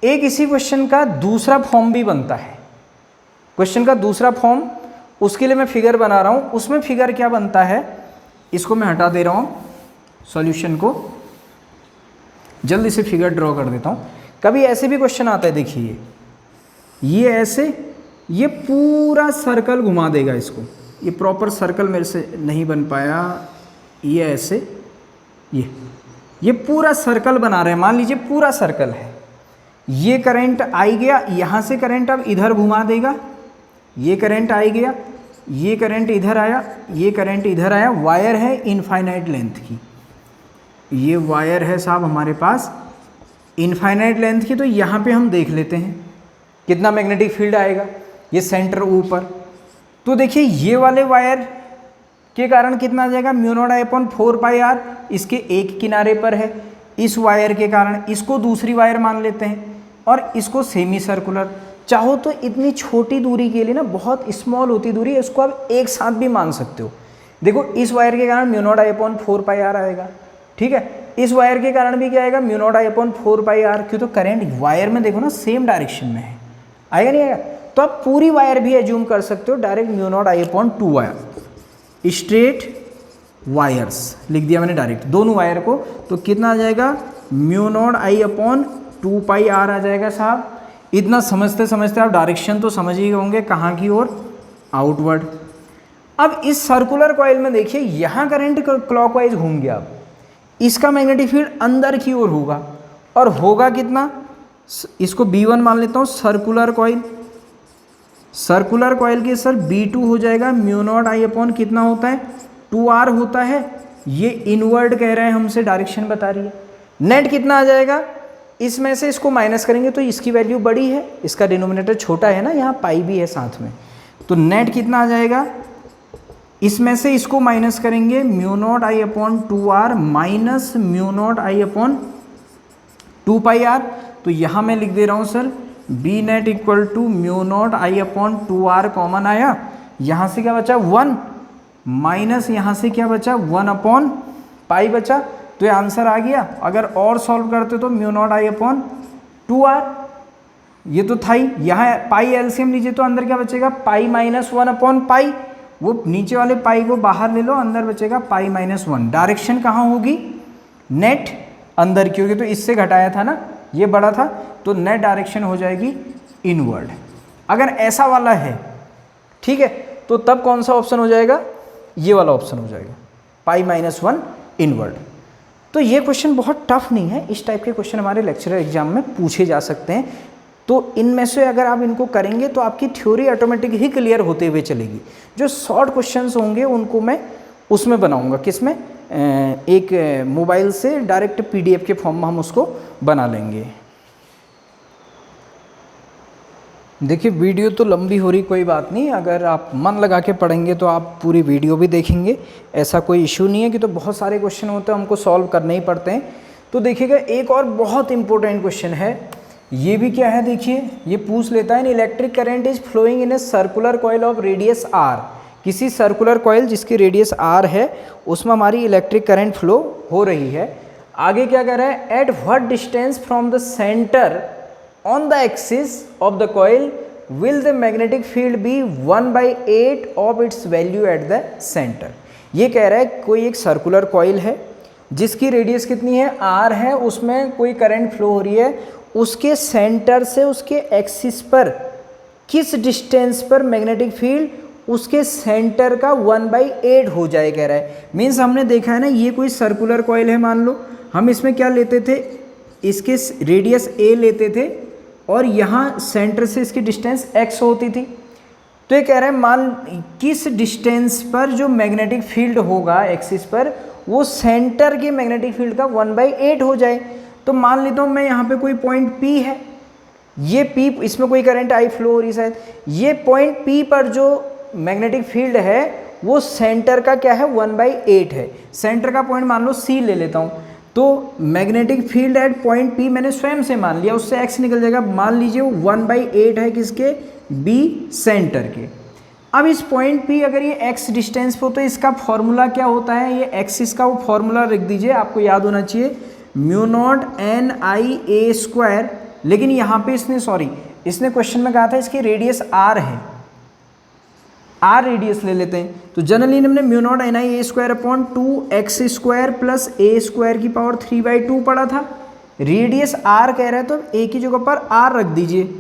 एक इसी क्वेश्चन का दूसरा फॉर्म भी बनता है, क्वेश्चन का दूसरा फॉर्म, उसके लिए मैं फिगर बना रहा हूँ, उसमें फिगर क्या बनता है, इसको मैं हटा दे रहा हूँ सॉल्यूशन को, जल्दी से फिगर ड्रॉ कर देता हूँ। कभी ऐसे भी क्वेश्चन आता है, देखिए ये ऐसे, ये पूरा सर्कल घुमा देगा इसको, ये प्रॉपर सर्कल मेरे से नहीं बन पाया, ये ऐसे, ये पूरा सर्कल बना रहे हैं, मान लीजिए पूरा सर्कल है, ये करंट आई गया, यहाँ से करंट अब इधर घुमा देगा, ये करंट आई गया, ये करंट इधर आया, ये करंट इधर आया, वायर है इनफाइनाइट लेंथ की, ये वायर है साहब हमारे पास इनफाइनाइट लेंथ की, तो यहाँ पे हम देख लेते हैं कितना मैग्नेटिक फील्ड आएगा, ये सेंटर ऊपर, तो देखिए ये वाले वायर के कारण कितना आ जाएगा, म्यू नॉट आई अपॉन 4πr, इसके एक किनारे पर है, इस वायर के कारण इसको दूसरी वायर मान लेते हैं और इसको सेमी सर्कुलर, चाहो तो इतनी छोटी दूरी के लिए ना, बहुत स्मॉल होती दूरी है, इसको आप एक साथ भी मान सकते हो। देखो इस वायर के कारण म्यू नॉट आई अपॉन 4πr आएगा, ठीक है, इस वायर के कारण भी क्या आएगा, म्यू नॉट आई अपॉन 4πr, क्यों तो करंट वायर में देखो ना सेम डायरेक्शन में है, आएगा नहीं आएगा, तो आप पूरी वायर भी एज्यूम कर सकते हो डायरेक्ट म्यू नॉट आई अपॉन 2r, स्ट्रेट वायर्स लिख दिया मैंने डायरेक्ट दोनों वायर को, तो कितना आ जाएगा, म्यू नॉट आई अपॉन 2πr आ जाएगा साहब। इतना समझते समझते आप डायरेक्शन तो समझ ही होंगे, कहाँ की ओर, आउटवर्ड। अब इस सर्कुलर कॉइल में देखिए यहाँ करंट क्लॉकवाइज घूम गया, अब इसका मैग्नेटिक फील्ड अंदर की ओर होगा, और होगा कितना, इसको B1 मान लेता हूँ, सर्कुलर कॉइल, सर्कुलर कॉइल के सर B2 हो जाएगा म्यू नॉट आई अपॉन कितना होता है, 2r होता है, ये इनवर्ड कह रहे हैं हमसे, डायरेक्शन बता रही है। नेट कितना आ जाएगा, इसमें से इसको माइनस करेंगे तो इसकी वैल्यू बड़ी है, इसका डिनोमिनेटर छोटा है ना, यहाँ पाई भी है साथ में, तो नेट कितना आ जाएगा, इसमें से इसको माइनस करेंगे, म्यू नॉट आई upon 2r minus mu naught आई अपॉन 2πr, तो यहाँ मैं लिख दे रहा हूँ sir B net equal to mu naught I upon 2r common आया, यहाँ से क्या बचा 1 माइनस यहाँ से क्या बचा 1 अपॉन पाई बचा, तो ये आंसर आ गया। अगर और सॉल्व करते तो म्यू नॉट आई अपॉन 2r, ये तो था ही, यहाँ पाई एलसीएम लीजिए तो अंदर क्या बचेगा, पाई माइनस 1 अपॉन पाई, वो नीचे वाले पाई को बाहर ले लो, अंदर बचेगा पाई माइनस 1। डायरेक्शन कहाँ होगी, नेट अंदर की होगी, तो इससे घटाया था ना, ये बड़ा था, तो नेट डायरेक्शन हो जाएगी इनवर्ड। अगर ऐसा वाला है, ठीक है, तो तब कौन सा ऑप्शन हो जाएगा, ये वाला ऑप्शन हो जाएगा, पाई माइनस 1 इनवर्ड। तो ये क्वेश्चन बहुत टफ नहीं है, इस टाइप के क्वेश्चन हमारे लेक्चरर एग्जाम में पूछे जा सकते हैं। तो इनमें से अगर आप इनको करेंगे तो आपकी थ्योरी ऑटोमेटिक ही क्लियर होते हुए चलेगी। जो शॉर्ट क्वेश्चंस होंगे उनको मैं उसमें बनाऊंगा, किसमें, एक मोबाइल से डायरेक्ट PDF के फॉर्म में हम उसको बना लेंगे। देखिए वीडियो तो लंबी हो रही, कोई बात नहीं, अगर आप मन लगा के पढ़ेंगे तो आप पूरी वीडियो भी देखेंगे, ऐसा कोई इशू नहीं है कि तो बहुत सारे क्वेश्चन होते हैं हमको सॉल्व करने ही पड़ते हैं। तो देखिएगा एक और बहुत इंपॉर्टेंट क्वेश्चन है, ये भी क्या है देखिए, ये पूछ लेता है an electric current is flowing in a circular coil of radius r। किसी सर्कुलर कॉइल जिसकी रेडियस r है उसमें हमारी इलेक्ट्रिक करंट फ्लो हो रही है। आगे क्या कह रहा है, at what distance from the centre on the axis of the coil will the magnetic field be 1/8 of its value at the center। ये कह रहा है कोई एक सर्कुलर कॉइल है जिसकी रेडियस कितनी है, r है, उसमें कोई करंट फ्लो हो रही है, उसके सेंटर से उसके एक्सिस पर किस डिस्टेंस पर मैग्नेटिक फील्ड उसके सेंटर का 1/8 हो जाए कह रहा है। मीन्स हमने देखा है ना, ये कोई सर्कुलर कॉइल है, मान लो हम इसमें क्या लेते थे, इसके रेडियस a लेते थे और यहाँ सेंटर से इसकी डिस्टेंस x होती थी। तो ये कह रहा है मान किस डिस्टेंस पर जो मैग्नेटिक फील्ड होगा एक्सिस पर वो सेंटर के मैग्नेटिक फील्ड का 1/8 हो जाए। तो मान लेता हूँ मैं यहाँ पे कोई पॉइंट P है, ये P, इसमें कोई करंट I फ्लो हो रही है शायद, ये पॉइंट P पर जो मैग्नेटिक फील्ड है वो सेंटर का क्या है, 1/8 है। सेंटर का पॉइंट मान लो C ले लेता हूँ, तो magnetic field at point P मैंने स्वयं से मान लिया, उससे x निकल जाएगा, मान लीजिए वो 1/8 है किसके, B सेंटर के। अब इस पॉइंट P अगर ये x डिस्टेंस पे हो तो इसका फॉर्मूला क्या होता है, ये एक्सिस का वो फॉर्मूला लिख दीजिए, आपको याद होना चाहिए, μ0 NIA²। लेकिन यहाँ पे इसने क्वेश्चन में कहा था इसकी रेडियस r है, r रेडियस ले लेते हैं, तो जनरली हमने μ0 NIA²/2x² प्लस a² की पावर 3/2 पढ़ा था। रेडियस r कह रहे हैं तो a की जगह पर r रख दीजिए,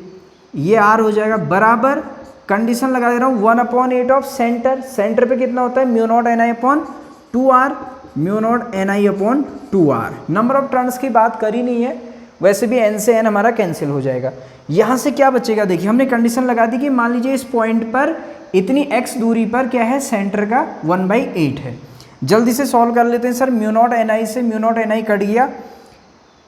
ये r हो जाएगा, बराबर कंडीशन लगा दे रहा हूँ 1/8 ऑफ सेंटर। सेंटर पे कितना होता है, μ0 NI/2r, μ0 NI/2r। Number of turns की बात करी नहीं है, वैसे भी n से n हमारा कैंसिल हो जाएगा। यहाँ से क्या बचेगा, देखिए हमने कंडीशन लगा दी कि मान लीजिए इस पॉइंट पर इतनी x दूरी पर क्या है, सेंटर का 1/8 है। जल्दी से सॉल्व कर लेते हैं सर, μ0 NI से μ0 NI कट गया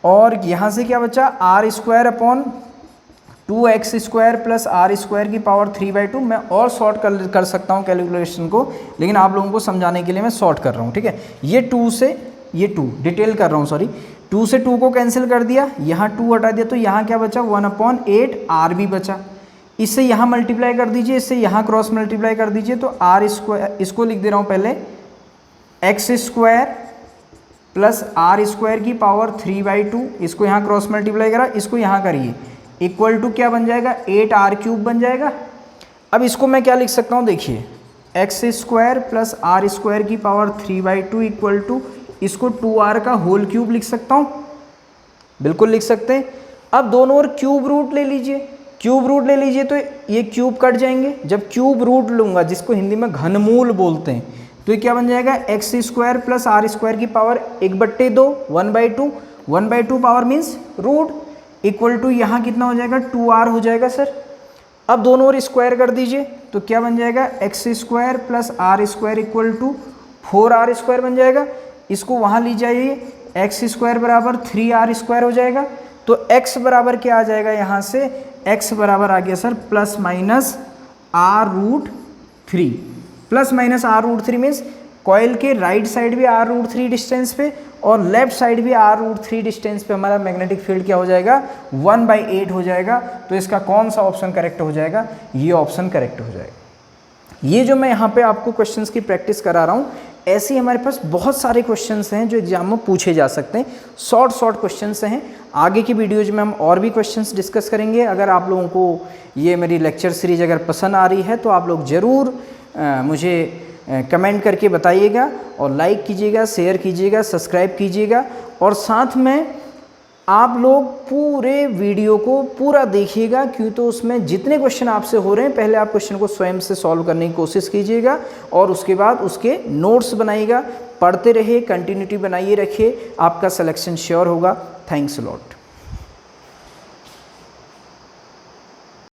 और यहाँ से क्या बचा, r²/2x² प्लस r² की पावर 3/2। मैं और शॉर्ट कर सकता हूँ कैलकुलेशन को, लेकिन आप लोगों को समझाने के लिए मैं शॉर्ट कर रहा हूँ, ठीक है। ये 2 से ये 2 डिटेल कर रहा हूँ, सॉरी, 2 से 2 को कैंसिल कर दिया, यहाँ 2 हटा दिया, तो यहाँ क्या बचा, 1/8 r भी बचा। इससे यहाँ मल्टीप्लाई कर दीजिए, इससे यहाँ क्रॉस मल्टीप्लाई कर दीजिए, तो r², इसको लिख दे रहा हूँ पहले, x² प्लस r² की पावर 3/2, इसको यहाँ क्रॉस मल्टीप्लाई करा, इसको यहाँ करिए, इक्वल टू क्या बन जाएगा, 8r³ बन जाएगा। अब इसको मैं क्या लिख सकता हूँ, देखिए x² प्लस r² की पावर 3/2 इक्वल टू, इसको 2r का होल क्यूब लिख सकता हूँ, बिल्कुल लिख सकते हैं। अब दोनों ओर क्यूब रूट ले लीजिए, क्यूब रूट ले लीजिए तो ये क्यूब कट जाएंगे। जब क्यूब रूट लूँगा, जिसको हिंदी में घनमूल बोलते हैं, तो ये क्या बन जाएगा, x² प्लस r² की power 1/2, 1/2, 1/2 power means root, equal to यहाँ कितना हो जाएगा, 2r हो जाएगा सर। अब दोनों ओर स्क्वायर कर दीजिए, तो क्या बन जाएगा, x² plus r² equal to 4r² बन जाएगा। इसको वहाँ ली जाइए, x² बराबर 3r² हो जाएगा। तो x बराबर क्या आ जाएगा, यहाँ से x बराबर आ गया sir ±r√3। ±r√3 means coil के राइट साइड भी r√3 डिस्टेंस पे और लेफ्ट साइड भी r√3 डिस्टेंस पे हमारा मैग्नेटिक फील्ड क्या हो जाएगा, 1/8 हो जाएगा। तो इसका कौन सा ऑप्शन करेक्ट हो जाएगा, ये ऑप्शन करेक्ट हो जाएगा। ये जो मैं यहाँ पे आपको क्वेश्चंस की प्रैक्टिस करा रहा हूँ, ऐसे ही हमारे पास बहुत सारे क्वेश्चंस हैं जो एग्जाम में पूछे जा सकते हैं, शॉर्ट क्वेश्चंस हैं। आगे की वीडियोज में हम और भी क्वेश्चंस डिस्कस करेंगे। अगर आप लोगों को ये मेरी लेक्चर सीरीज अगर पसंद आ रही है तो आप लोग ज़रूर मुझे कमेंट करके बताइएगा और लाइक कीजिएगा, शेयर कीजिएगा, सब्सक्राइब कीजिएगा और साथ में आप लोग पूरे वीडियो को पूरा देखिएगा, क्यों तो उसमें जितने क्वेश्चन आपसे हो रहे हैं पहले आप क्वेश्चन को स्वयं से सॉल्व करने की कोशिश कीजिएगा और उसके बाद उसके नोट्स बनाइएगा, पढ़ते रहिए, कंटिन्यूटी बनाइए रखिए, आपका सिलेक्शन श्योर होगा। Thanks a lot.